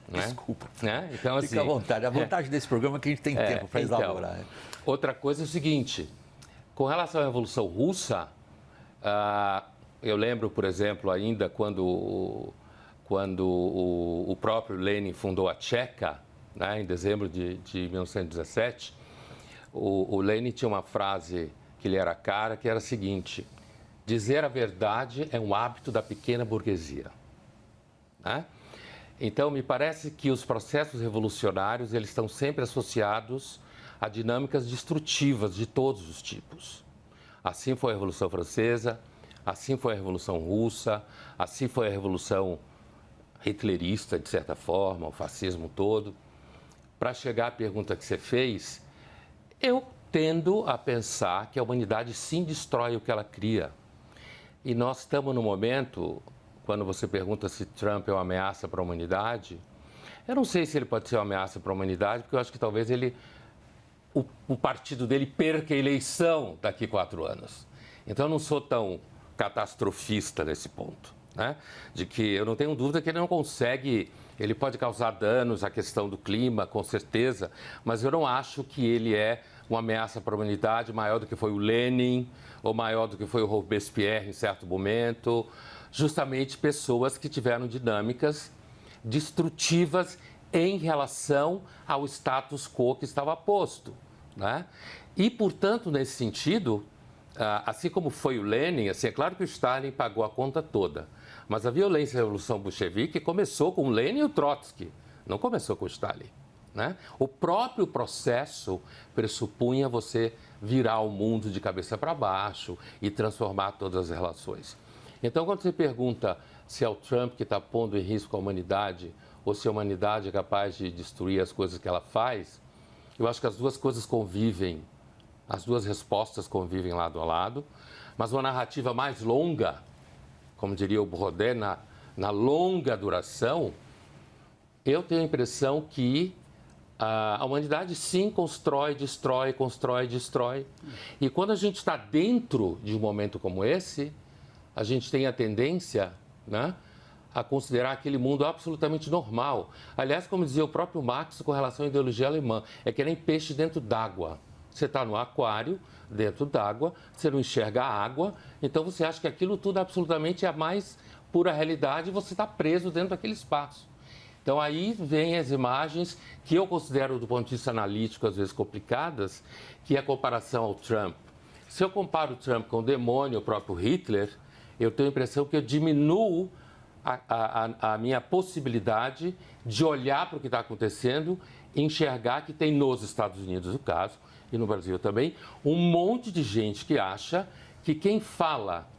Né? Desculpa. Né? Então, assim, fica à vontade. A vantagem desse programa é que a gente tem tempo para elaborar. Então, outra coisa é o seguinte: com relação à Revolução Russa, eu lembro, por exemplo, ainda quando o próprio Lenin fundou a Tcheca, né, em dezembro de 1917, o Lenin tinha uma frase que lhe era cara, que era a seguinte: dizer a verdade é um hábito da pequena burguesia. Né? Então, me parece que os processos revolucionários eles estão sempre associados a dinâmicas destrutivas de todos os tipos. Assim foi a Revolução Francesa, assim foi a Revolução Russa, assim foi a Revolução hitlerista, de certa forma, o fascismo todo. Para chegar à pergunta que você fez, eu tendo a pensar que a humanidade sim destrói o que ela cria. E nós estamos no momento, quando você pergunta se Trump é uma ameaça para a humanidade, eu não sei se ele pode ser uma ameaça para a humanidade, porque eu acho que talvez o partido dele perca a eleição daqui a 4 anos. Então, eu não sou tão catastrofista nesse ponto, né? De que eu não tenho dúvida que ele não consegue, ele pode causar danos à questão do clima, com certeza, mas eu não acho que ele é uma ameaça para a humanidade maior do que foi o Lenin, ou maior do que foi o Robespierre em certo momento, justamente pessoas que tiveram dinâmicas destrutivas em relação ao status quo que estava posto, né? E, portanto, nesse sentido, assim como foi o Lenin, assim, é claro que o Stalin pagou a conta toda, mas a violência da Revolução Bolchevique começou com o Lenin e o Trotsky, não começou com o Stalin. Né? O próprio processo pressupunha você virar o mundo de cabeça para baixo e transformar todas as relações. Então, quando você pergunta se é o Trump que está pondo em risco a humanidade ou se a humanidade é capaz de destruir as coisas que ela faz, eu acho que as duas coisas convivem, as duas respostas convivem lado a lado, mas uma narrativa mais longa, como diria o Brodé, na longa duração, eu tenho a impressão que a humanidade, sim, constrói, destrói, constrói, destrói. E quando a gente está dentro de um momento como esse, a gente tem a tendência, né, a considerar aquele mundo absolutamente normal. Aliás, como dizia o próprio Marx com relação à ideologia alemã, é que nem peixe dentro d'água. Você está no aquário, dentro d'água, você não enxerga a água, então você acha que aquilo tudo absolutamente é a mais pura realidade e você está preso dentro daquele espaço. Então, aí vem as imagens que eu considero, do ponto de vista analítico, às vezes complicadas, que é a comparação ao Trump. Se eu comparo o Trump com o demônio, o próprio Hitler, eu tenho a impressão que eu diminuo a minha possibilidade de olhar para o que está acontecendo e enxergar que tem nos Estados Unidos, no caso, e no Brasil também, um monte de gente que acha que quem fala,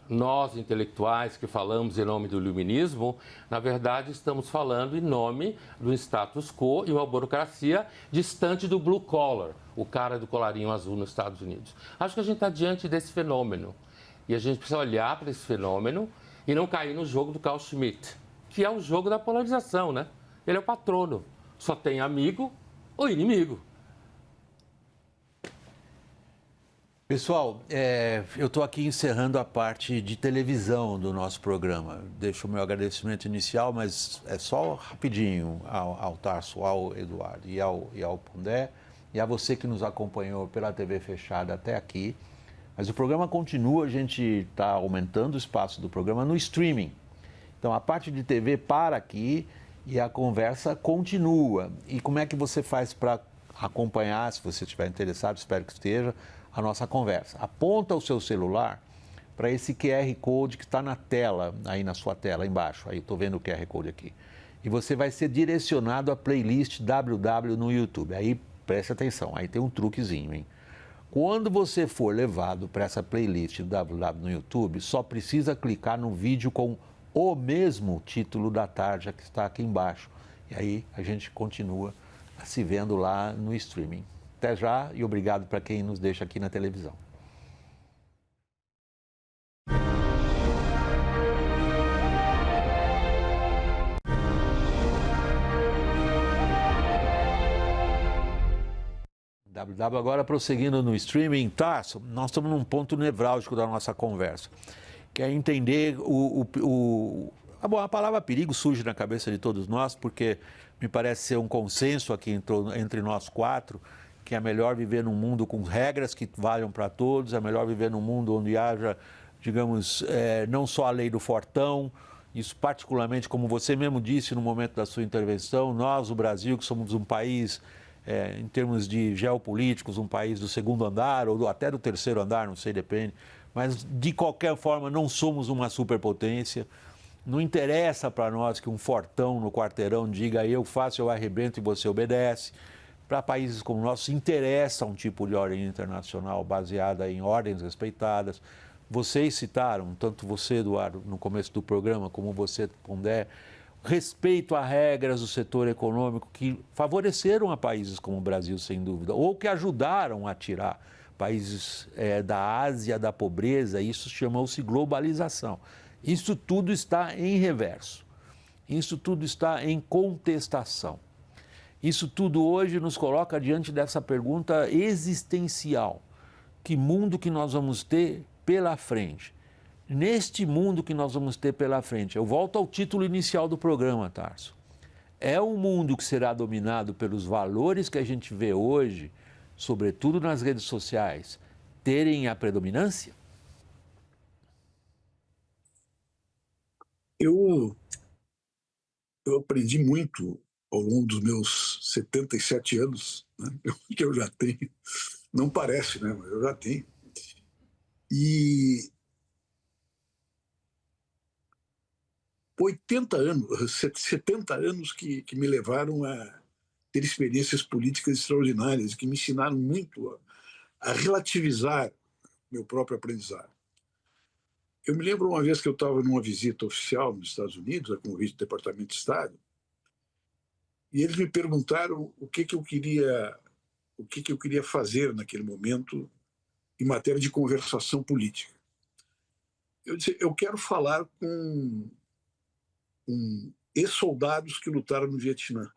nós intelectuais que falamos em nome do iluminismo, na verdade estamos falando em nome do status quo e uma burocracia distante do blue collar, o cara do colarinho azul nos Estados Unidos. Acho que a gente está diante desse fenômeno e a gente precisa olhar para esse fenômeno e não cair no jogo do Carl Schmitt, que é o jogo da polarização, né? Ele é o patrono, só tem amigo ou inimigo. Pessoal, eu estou aqui encerrando a parte de televisão do nosso programa. Deixo o meu agradecimento inicial, mas é só rapidinho ao Tarso, ao Eduardo e ao Pondé, e a você que nos acompanhou pela TV fechada até aqui. Mas o programa continua, a gente está aumentando o espaço do programa no streaming. Então, a parte de TV para aqui e a conversa continua. E como é que você faz para acompanhar, se você estiver interessado, espero que esteja, a nossa conversa? Aponta o seu celular para esse QR Code que está na tela, aí na sua tela, embaixo. Aí estou vendo o QR Code aqui. E você vai ser direcionado à playlist WW no YouTube. Aí preste atenção, aí tem um truquezinho, hein? Quando você for levado para essa playlist WW no YouTube, só precisa clicar no vídeo com o mesmo título da tarde que está aqui embaixo. E aí a gente continua se vendo lá no streaming. Até já e obrigado para quem nos deixa aqui na televisão. WW agora prosseguindo no streaming. Tarso, nós estamos num ponto nevrálgico da nossa conversa, que é entender a palavra perigo surge na cabeça de todos nós, porque me parece ser um consenso aqui entre nós quatro, que é melhor viver num mundo com regras que valham para todos, é melhor viver num mundo onde haja, digamos, não só a lei do fortão, isso particularmente, como você mesmo disse no momento da sua intervenção, nós, o Brasil, que somos um país, em termos de geopolíticos, um país do segundo andar, ou até do terceiro andar, não sei, depende, mas de qualquer forma não somos uma superpotência. Não interessa para nós que um fortão no quarteirão diga eu faço, eu arrebento e você obedece. Para países como o nosso, interessa um tipo de ordem internacional baseada em ordens respeitadas. Vocês citaram, tanto você, Eduardo, no começo do programa, como você, Pondé, respeito a regras do setor econômico que favoreceram a países como o Brasil, sem dúvida, ou que ajudaram a tirar países da Ásia da pobreza. Isso chamou-se globalização. Isso tudo está em reverso. Isso tudo está em contestação. Isso tudo hoje nos coloca diante dessa pergunta existencial. Que mundo que nós vamos ter pela frente? Neste mundo que nós vamos ter pela frente, eu volto ao título inicial do programa, Tarso. É um mundo que será dominado pelos valores que a gente vê hoje, sobretudo nas redes sociais, terem a predominância? Eu aprendi muito ao longo dos meus 77 anos, né, que eu já tenho. Não parece, né, mas eu já tenho. E 80 anos, 70 anos que me levaram a ter experiências políticas extraordinárias, que me ensinaram muito a relativizar meu próprio aprendizado. Eu me lembro uma vez que eu estava numa visita oficial nos Estados Unidos, a convite do Departamento de Estado, e eles me perguntaram o que eu queria fazer naquele momento em matéria de conversação política. Eu disse, eu quero falar com ex-soldados que lutaram no Vietnã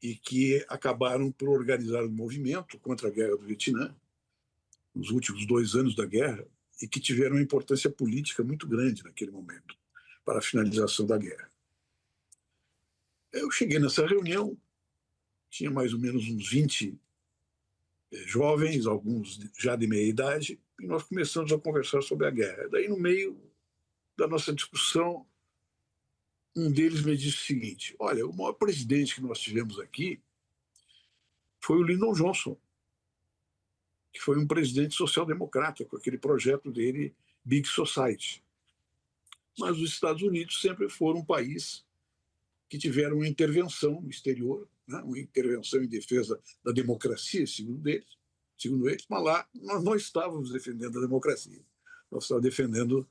e que acabaram por organizar um movimento contra a guerra do Vietnã, nos últimos 2 anos da guerra, e que tiveram uma importância política muito grande naquele momento, para a finalização da guerra. Eu cheguei nessa reunião, tinha mais ou menos uns 20 jovens, alguns já de meia idade, e nós começamos a conversar sobre a guerra. Daí, no meio da nossa discussão, um deles me disse o seguinte: olha, o maior presidente que nós tivemos aqui foi o Lyndon Johnson, que foi um presidente social-democrata, com aquele projeto dele, Big Society. Mas os Estados Unidos sempre foram um país que tiveram uma intervenção no exterior, né? Uma intervenção em defesa da democracia, segundo eles, mas lá nós não estávamos defendendo a democracia, nós estávamos defendendo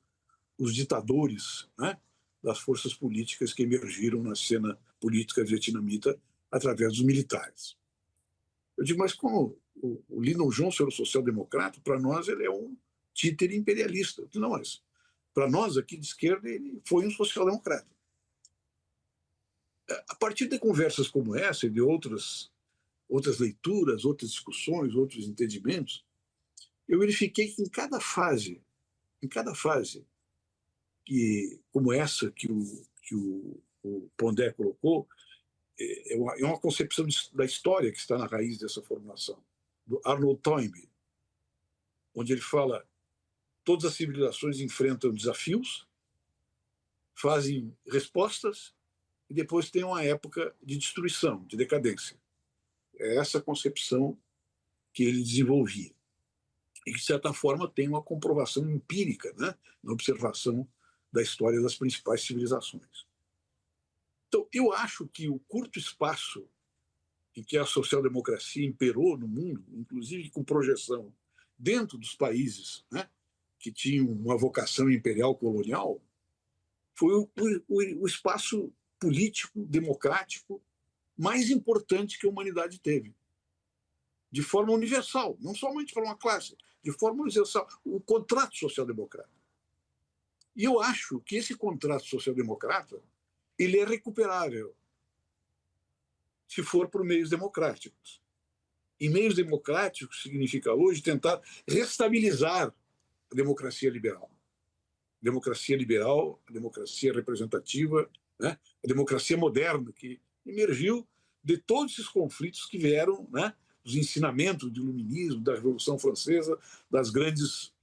os ditadores, né? Das forças políticas que emergiram na cena política vietnamita através dos militares. Eu digo, mas como o Lyndon Johnson era social-democrata, para nós ele é um títere imperialista. Eu digo, não, mas para nós aqui de esquerda ele foi um social-democrata. A partir de conversas como essa e de outras leituras, outras discussões, outros entendimentos, eu verifiquei que em cada fase como essa que o Pondé colocou, é uma concepção da história que está na raiz dessa formulação, do Arnold Toynbee, onde ele fala: todas as civilizações enfrentam desafios, fazem respostas e depois tem uma época de destruição, de decadência. É essa concepção que ele desenvolvia. E que, de certa forma, tem uma comprovação empírica, né, na observação da história das principais civilizações. Então, eu acho que o curto espaço em que a social-democracia imperou no mundo, inclusive com projeção dentro dos países, né, que tinham uma vocação imperial colonial, foi o espaço político, democrático, mais importante que a humanidade teve. De forma universal, não somente para uma classe, de forma universal, o contrato social-democrata. E eu acho que esse contrato social-democrata ele é recuperável se for por meios democráticos. E meios democráticos significa hoje tentar restabilizar a democracia liberal. Democracia liberal, a democracia representativa, né? A democracia moderna que emergiu de todos esses conflitos que vieram, né, dos ensinamentos do iluminismo, da Revolução Francesa, das grandes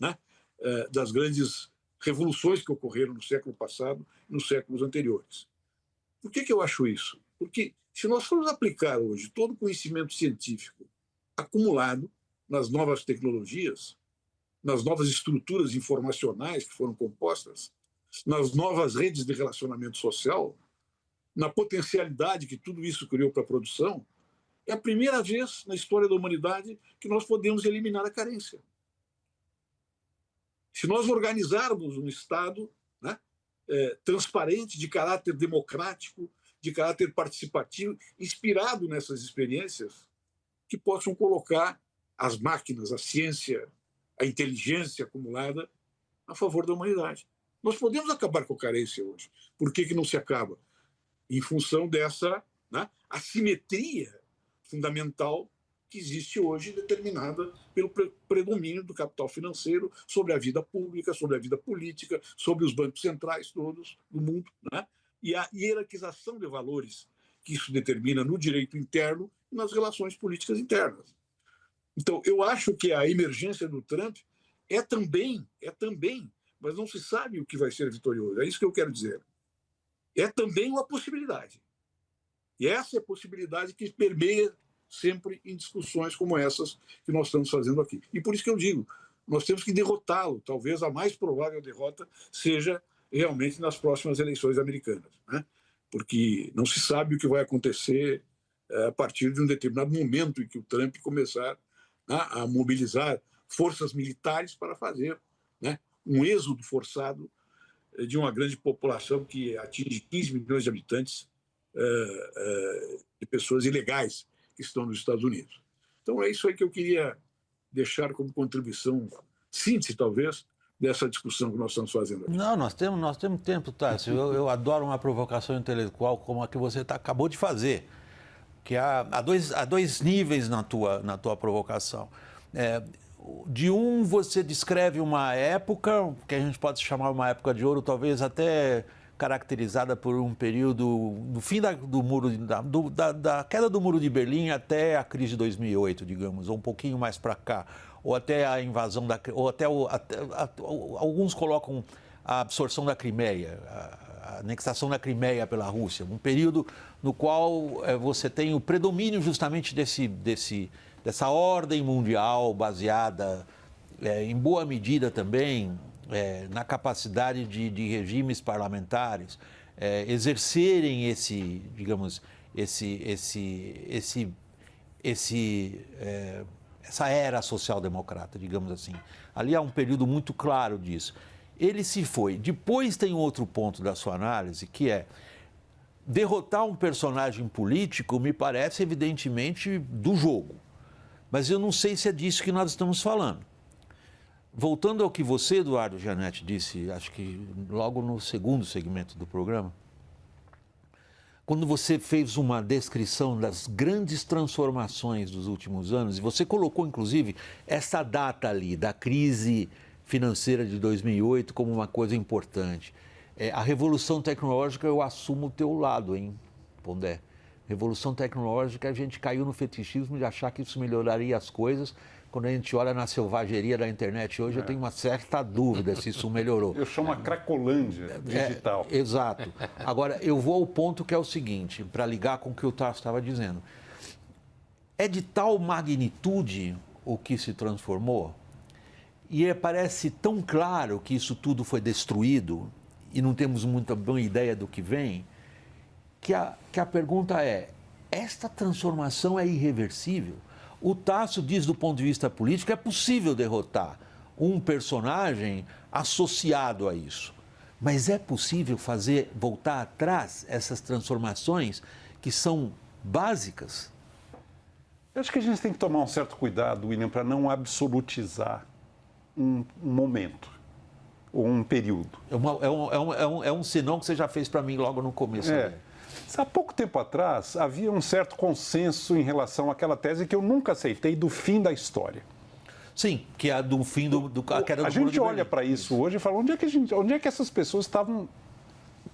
revoluções que ocorreram no século passado e nos séculos anteriores. Por que eu acho isso? Porque se nós formos aplicar hoje todo o conhecimento científico acumulado nas novas tecnologias, nas novas estruturas informacionais que foram compostas, nas novas redes de relacionamento social, na potencialidade que tudo isso criou para a produção, é a primeira vez na história da humanidade que nós podemos eliminar a carência. Se nós organizarmos um Estado, né, transparente, de caráter democrático, de caráter participativo, inspirado nessas experiências, que possam colocar as máquinas, a ciência, a inteligência acumulada a favor da humanidade. Nós podemos acabar com a carência hoje. Por que não se acaba? Em função dessa, né, assimetria fundamental que existe hoje, determinada pelo predomínio do capital financeiro sobre a vida pública, sobre a vida política, sobre os bancos centrais todos do mundo, né? E a hierarquização de valores que isso determina no direito interno e nas relações políticas internas. Então, eu acho que a emergência do Trump é também, mas não se sabe o que vai ser vitorioso. É isso que eu quero dizer. É também uma possibilidade. E essa é a possibilidade que permeia sempre em discussões como essas que nós estamos fazendo aqui. E por isso que eu digo, nós temos que derrotá-lo. Talvez a mais provável derrota seja realmente nas próximas eleições americanas, né? Porque não se sabe o que vai acontecer a partir de um determinado momento em que o Trump começar, né, a mobilizar forças militares para fazer, né, um êxodo forçado de uma grande população que atinge 15 milhões de habitantes, de pessoas ilegais que estão nos Estados Unidos. Então é isso aí que eu queria deixar como contribuição, síntese talvez, dessa discussão que nós estamos fazendo aqui. Não, nós temos tempo, Tássio. Eu adoro uma provocação intelectual como a que você acabou de fazer, que há dois níveis na tua provocação. De um, você descreve uma época, que a gente pode chamar uma época de ouro, talvez até caracterizada por um período do fim da queda do Muro de Berlim até a crise de 2008, digamos, ou um pouquinho mais para cá, ou até a invasão ou até alguns colocam a absorção da Crimeia, a anexação da Crimeia pela Rússia, um período no qual você tem o predomínio justamente dessa ordem mundial baseada, em boa medida também, na capacidade de regimes parlamentares exercerem essa era social-democrata, digamos assim. Ali há um período muito claro disso. Ele se foi. Depois tem outro ponto da sua análise, que é derrotar um personagem político, me parece evidentemente do jogo. Mas eu não sei se é disso que nós estamos falando. Voltando ao que você, Eduardo Gianetti, disse, acho que logo no segundo segmento do programa, quando você fez uma descrição das grandes transformações dos últimos anos, e você colocou, inclusive, essa data ali, da crise financeira de 2008 como uma coisa importante. A revolução tecnológica, eu assumo o teu lado, hein, Pondé? Revolução tecnológica, a gente caiu no fetichismo de achar que isso melhoraria as coisas. Quando a gente olha na selvageria da internet hoje, eu tenho uma certa dúvida se isso melhorou. Eu chamo a cracolândia digital. Exato. Agora, eu vou ao ponto que é o seguinte, para ligar com o que o Tasso estava dizendo. É de tal magnitude o que se transformou, e parece tão claro que isso tudo foi destruído, e não temos muita boa ideia do que vem, que a pergunta é, esta transformação é irreversível? O Tasso diz, do ponto de vista político, é possível derrotar um personagem associado a isso. Mas é possível voltar atrás essas transformações que são básicas? Eu acho que a gente tem que tomar um certo cuidado, William, para não absolutizar um momento ou um período. É um sinão que você já fez para mim logo no começo. Há pouco tempo atrás, havia um certo consenso em relação àquela tese que eu nunca aceitei do fim da história. Sim, que é do fim a queda do A gente olha para isso hoje e fala, onde é que essas pessoas estavam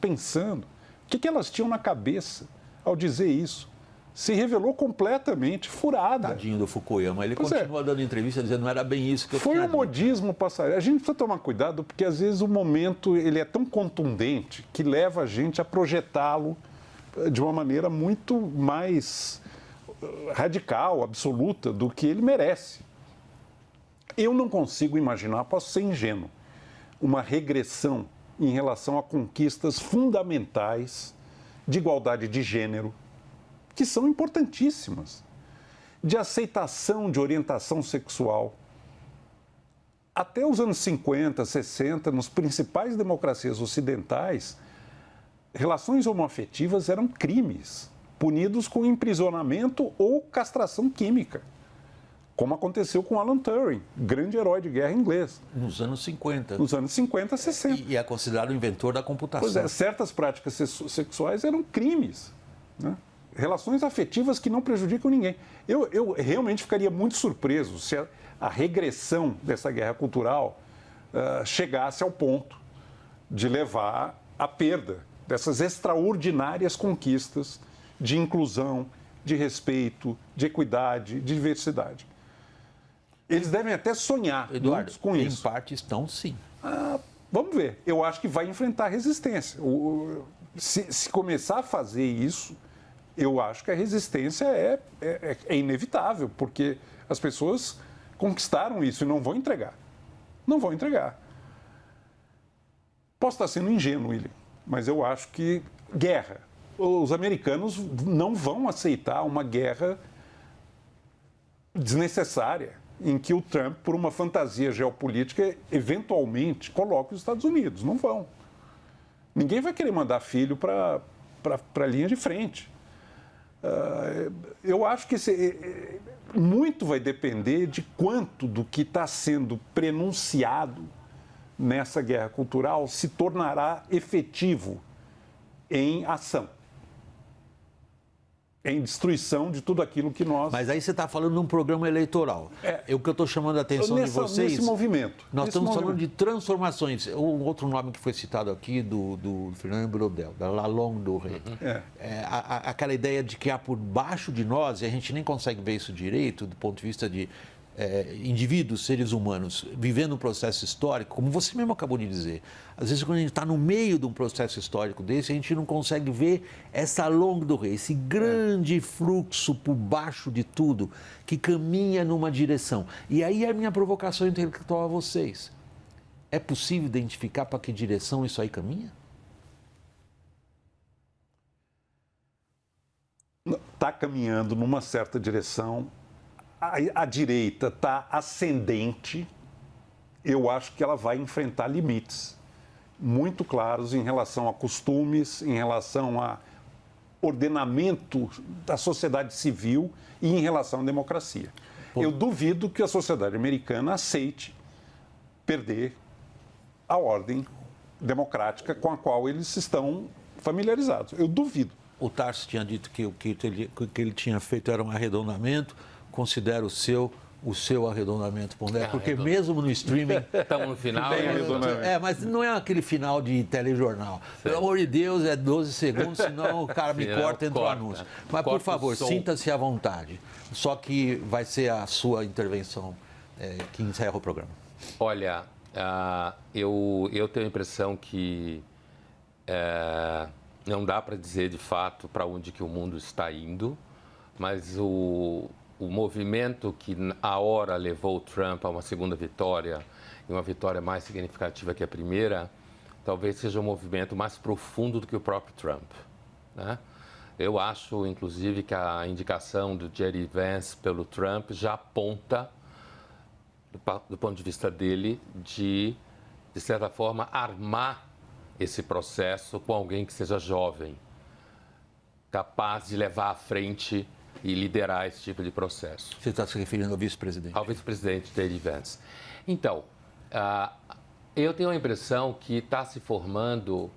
pensando? O que elas tinham na cabeça ao dizer isso? Se revelou completamente furada. Tadinho do Fukuyama, ele continua dando entrevista dizendo não era bem isso que eu Foi um modismo passageiro. A gente precisa tomar cuidado porque às vezes o momento ele é tão contundente que leva a gente a projetá-lo de uma maneira muito mais radical, absoluta, do que ele merece. Eu não consigo imaginar, posso ser ingênuo, uma regressão em relação a conquistas fundamentais de igualdade de gênero, que são importantíssimas, de aceitação de orientação sexual. Até os anos 50, 60, nas principais democracias ocidentais, relações homoafetivas eram crimes, punidos com emprisionamento ou castração química, como aconteceu com Alan Turing, grande herói de guerra inglês. Nos anos 50. Nos anos 50, 60. E é considerado o inventor da computação. Pois é, certas práticas sexuais eram crimes, né? Relações afetivas que não prejudicam ninguém. Eu realmente ficaria muito surpreso se a regressão dessa guerra cultural chegasse ao ponto de levar à perda dessas extraordinárias conquistas de inclusão, de respeito, de equidade, de diversidade. Eles devem até sonhar, Eduardo, com isso. Em parte estão, sim. Vamos ver. Eu acho que vai enfrentar resistência. Se começar a fazer isso, eu acho que a resistência é inevitável, porque as pessoas conquistaram isso e não vão entregar. Não vão entregar. Posso estar sendo ingênuo, William, mas eu acho que guerra. Os americanos não vão aceitar uma guerra desnecessária em que o Trump, por uma fantasia geopolítica, eventualmente coloque os Estados Unidos. Não vão. Ninguém vai querer mandar filho para a linha de frente. Eu acho que muito vai depender de quanto do que está sendo prenunciado nessa guerra cultural se tornará efetivo em ação, em destruição de tudo aquilo que nós... Mas aí você está falando de um programa eleitoral. O que eu estou chamando a atenção de vocês... Nesse movimento. Nós estamos falando de transformações. Um outro nome que foi citado aqui, do Fernando Brodel, da La Longue Durée. Aquela ideia de que há por baixo de nós, e a gente nem consegue ver isso direito, do ponto de vista de indivíduos, seres humanos, vivendo um processo histórico, como você mesmo acabou de dizer. Às vezes, quando a gente está no meio de um processo histórico desse, a gente não consegue ver essa longue durée, esse grande fluxo por baixo de tudo, que caminha numa direção. E aí a minha provocação intelectual a vocês. É possível identificar para que direção isso aí caminha? Está caminhando numa certa direção. A direita está ascendente, eu acho que ela vai enfrentar limites muito claros em relação a costumes, em relação a ordenamento da sociedade civil e em relação à democracia. Eu duvido que a sociedade americana aceite perder a ordem democrática com a qual eles estão familiarizados. Eu duvido. O Tarso tinha dito que o que ele tinha feito era um arredondamento. Considero o seu arredondamento, Pondé, porque mesmo no streaming... Estamos no final. Mas não é aquele final de telejornal. Pelo amor de Deus, é 12 segundos, senão o cara me corta entre o anúncio. Mas, por favor, sinta-se à vontade. Só que vai ser a sua intervenção que encerra o programa. Olha, eu tenho a impressão que não dá para dizer de fato para onde que o mundo está indo, mas o movimento que a hora levou o Trump a uma segunda vitória, e uma vitória mais significativa que a primeira, talvez seja um movimento mais profundo do que o próprio Trump, né? Eu acho, inclusive, que a indicação do J.D. Vance pelo Trump já aponta, do ponto de vista dele, de certa forma, armar esse processo com alguém que seja jovem, capaz de levar à frente e liderar esse tipo de processo. Você está se referindo ao vice-presidente? Ao vice-presidente J.D. Vance. Então, eu tenho a impressão que está se formando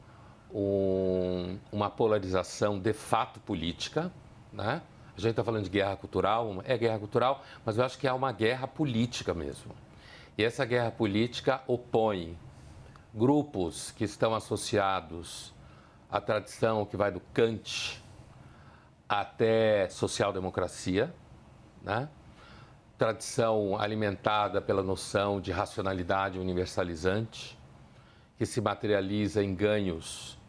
uma polarização de fato política, né? A gente está falando de guerra cultural, é guerra cultural, mas eu acho que há uma guerra política mesmo. E essa guerra política opõe grupos que estão associados à tradição que vai do Kant até social-democracia, né? Tradição alimentada pela noção de racionalidade universalizante, que se materializa em ganhos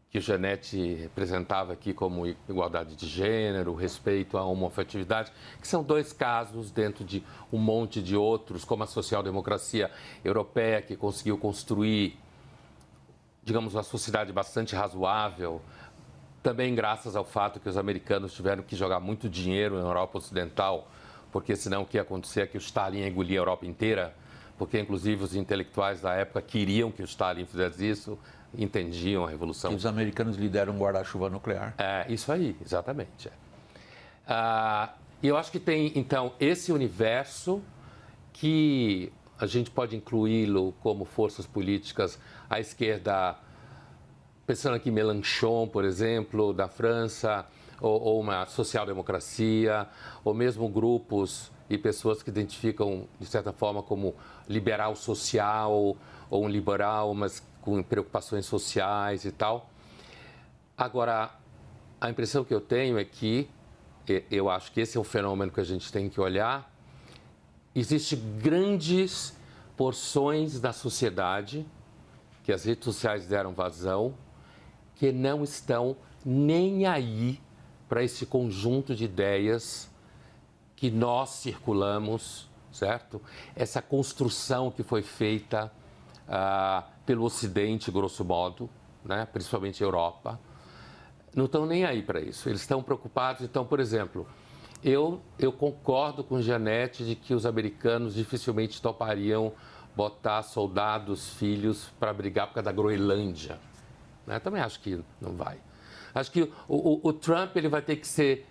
que o Genetti representava aqui como igualdade de gênero, respeito à homoafetividade, que são dois casos dentro de um monte de outros, como a social-democracia europeia, que conseguiu construir, digamos, uma sociedade bastante razoável, também graças ao fato que os americanos tiveram que jogar muito dinheiro na Europa Ocidental, porque senão o que ia acontecer é que o Stalin ia engolir a Europa inteira, porque inclusive os intelectuais da época queriam que o Stalin fizesse isso, entendiam a Revolução. Que os americanos lhe deram um guarda-chuva nuclear. Isso aí, exatamente. E eu acho que tem, então, esse universo que a gente pode incluí-lo como forças políticas à esquerda, pensando aqui em Mélenchon, por exemplo, da França, ou uma social-democracia, ou mesmo grupos e pessoas que identificam, de certa forma, como liberal social, ou um liberal, mas com preocupações sociais e tal. Agora, a impressão que eu tenho é que, eu acho que esse é um fenômeno que a gente tem que olhar, existem grandes porções da sociedade que as redes sociais deram vazão, que não estão nem aí para esse conjunto de ideias que nós circulamos certo? Essa construção que foi feita pelo Ocidente, grosso modo, né? Principalmente a Europa, não estão nem aí para isso. Eles estão preocupados. Então, por exemplo, eu concordo com Janete de que os americanos dificilmente topariam botar soldados, filhos, para brigar por causa da Groenlândia. Né? Também acho que não vai. Acho que o Trump ele vai ter que ser,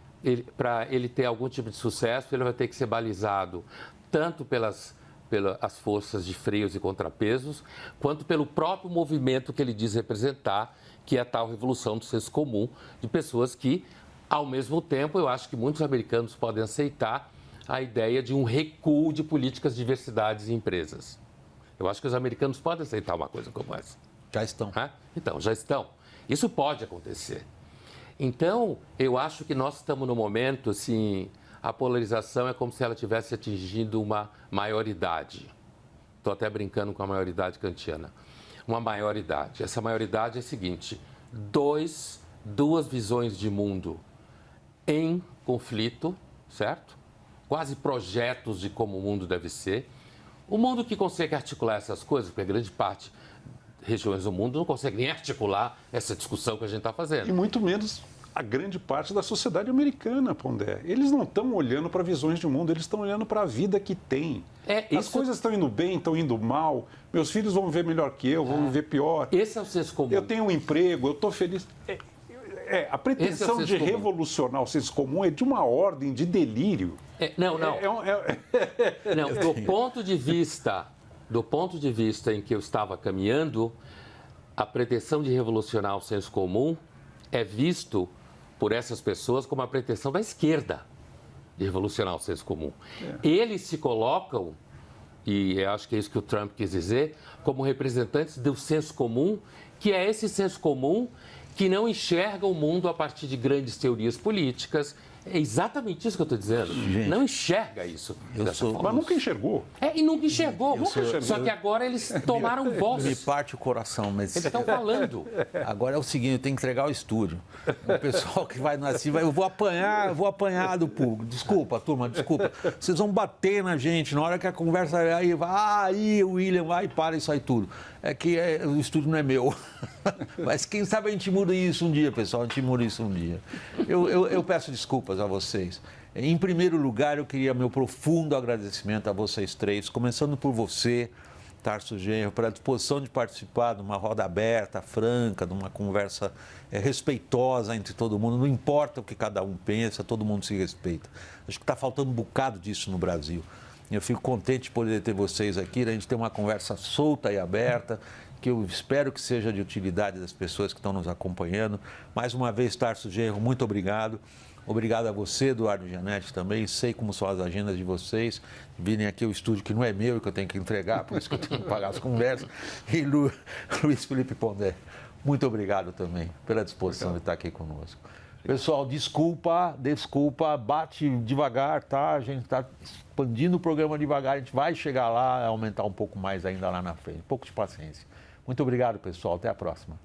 para ele ter algum tipo de sucesso, ele vai ter que ser balizado tanto pelas forças de freios e contrapesos, quanto pelo próprio movimento que ele diz representar, que é a tal revolução do senso comum, de pessoas que, ao mesmo tempo, eu acho que muitos americanos podem aceitar a ideia de um recuo de políticas de diversidade em empresas. Eu acho que os americanos podem aceitar uma coisa como essa. Já estão. Então, já estão. Isso pode acontecer. Então, eu acho que nós estamos no momento, assim, a polarização é como se ela tivesse atingido uma maioridade. Estou até brincando com a maioridade kantiana. Uma maioridade. Essa maioridade é a seguinte: duas visões de mundo em conflito, certo? Quase projetos de como o mundo deve ser. O mundo que consegue articular essas coisas, porque a grande parte regiões do mundo não consegue nem articular essa discussão que a gente está fazendo. E muito menos a grande parte da sociedade americana, Pondé. Eles não estão olhando para visões de mundo, eles estão olhando para a vida que tem. As coisas estão indo bem, estão indo mal, meus filhos vão viver melhor que eu, vão viver pior. Esse é o senso comum. Eu tenho um emprego, eu estou feliz. A pretensão de revolucionar o senso comum é de uma ordem de delírio. Não, do ponto de vista em que eu estava caminhando, a pretensão de revolucionar o senso comum é visto por essas pessoas como a pretensão da esquerda de revolucionar o senso comum. Eles se colocam, e eu acho que é isso que o Trump quis dizer, como representantes do senso comum, que é esse senso comum que não enxerga o mundo a partir de grandes teorias políticas. É exatamente isso que eu estou dizendo. Gente, não enxerga isso. Mas nunca enxergou. E nunca enxergou. Só que agora eles tomaram voz. Me parte o coração, mas... Eles estão falando. Agora é o seguinte, eu tenho que entregar o estúdio. O pessoal que vai nascer, eu vou apanhar do público. Desculpa, turma, desculpa. Vocês vão bater na gente na hora que a conversa aí o William vai e para isso aí tudo. É que o estúdio não é meu. Mas quem sabe a gente muda isso um dia, pessoal. A gente muda isso um dia. Eu peço desculpas a vocês. Em primeiro lugar, eu queria meu profundo agradecimento a vocês três, começando por você, Tarso Genro, pela disposição de participar de uma roda aberta, franca, de uma conversa respeitosa entre todo mundo. Não importa o que cada um pensa, todo mundo se respeita. Acho que está faltando um bocado disso no Brasil. Eu fico contente de poder ter vocês aqui, a gente ter uma conversa solta e aberta, que eu espero que seja de utilidade das pessoas que estão nos acompanhando. Mais uma vez, Tarso Genro, muito obrigado. Obrigado a você, Eduardo e Janete, também. Sei como são as agendas de vocês. Virem aqui ao estúdio que não é meu e que eu tenho que entregar, por isso que eu tenho que pagar as conversas. E Luiz Felipe Pondé, muito obrigado também pela disposição de estar aqui conosco. Pessoal, desculpa, bate devagar, tá? A gente está expandindo o programa devagar, a gente vai chegar lá, aumentar um pouco mais ainda lá na frente. Um pouco de paciência. Muito obrigado, pessoal. Até a próxima.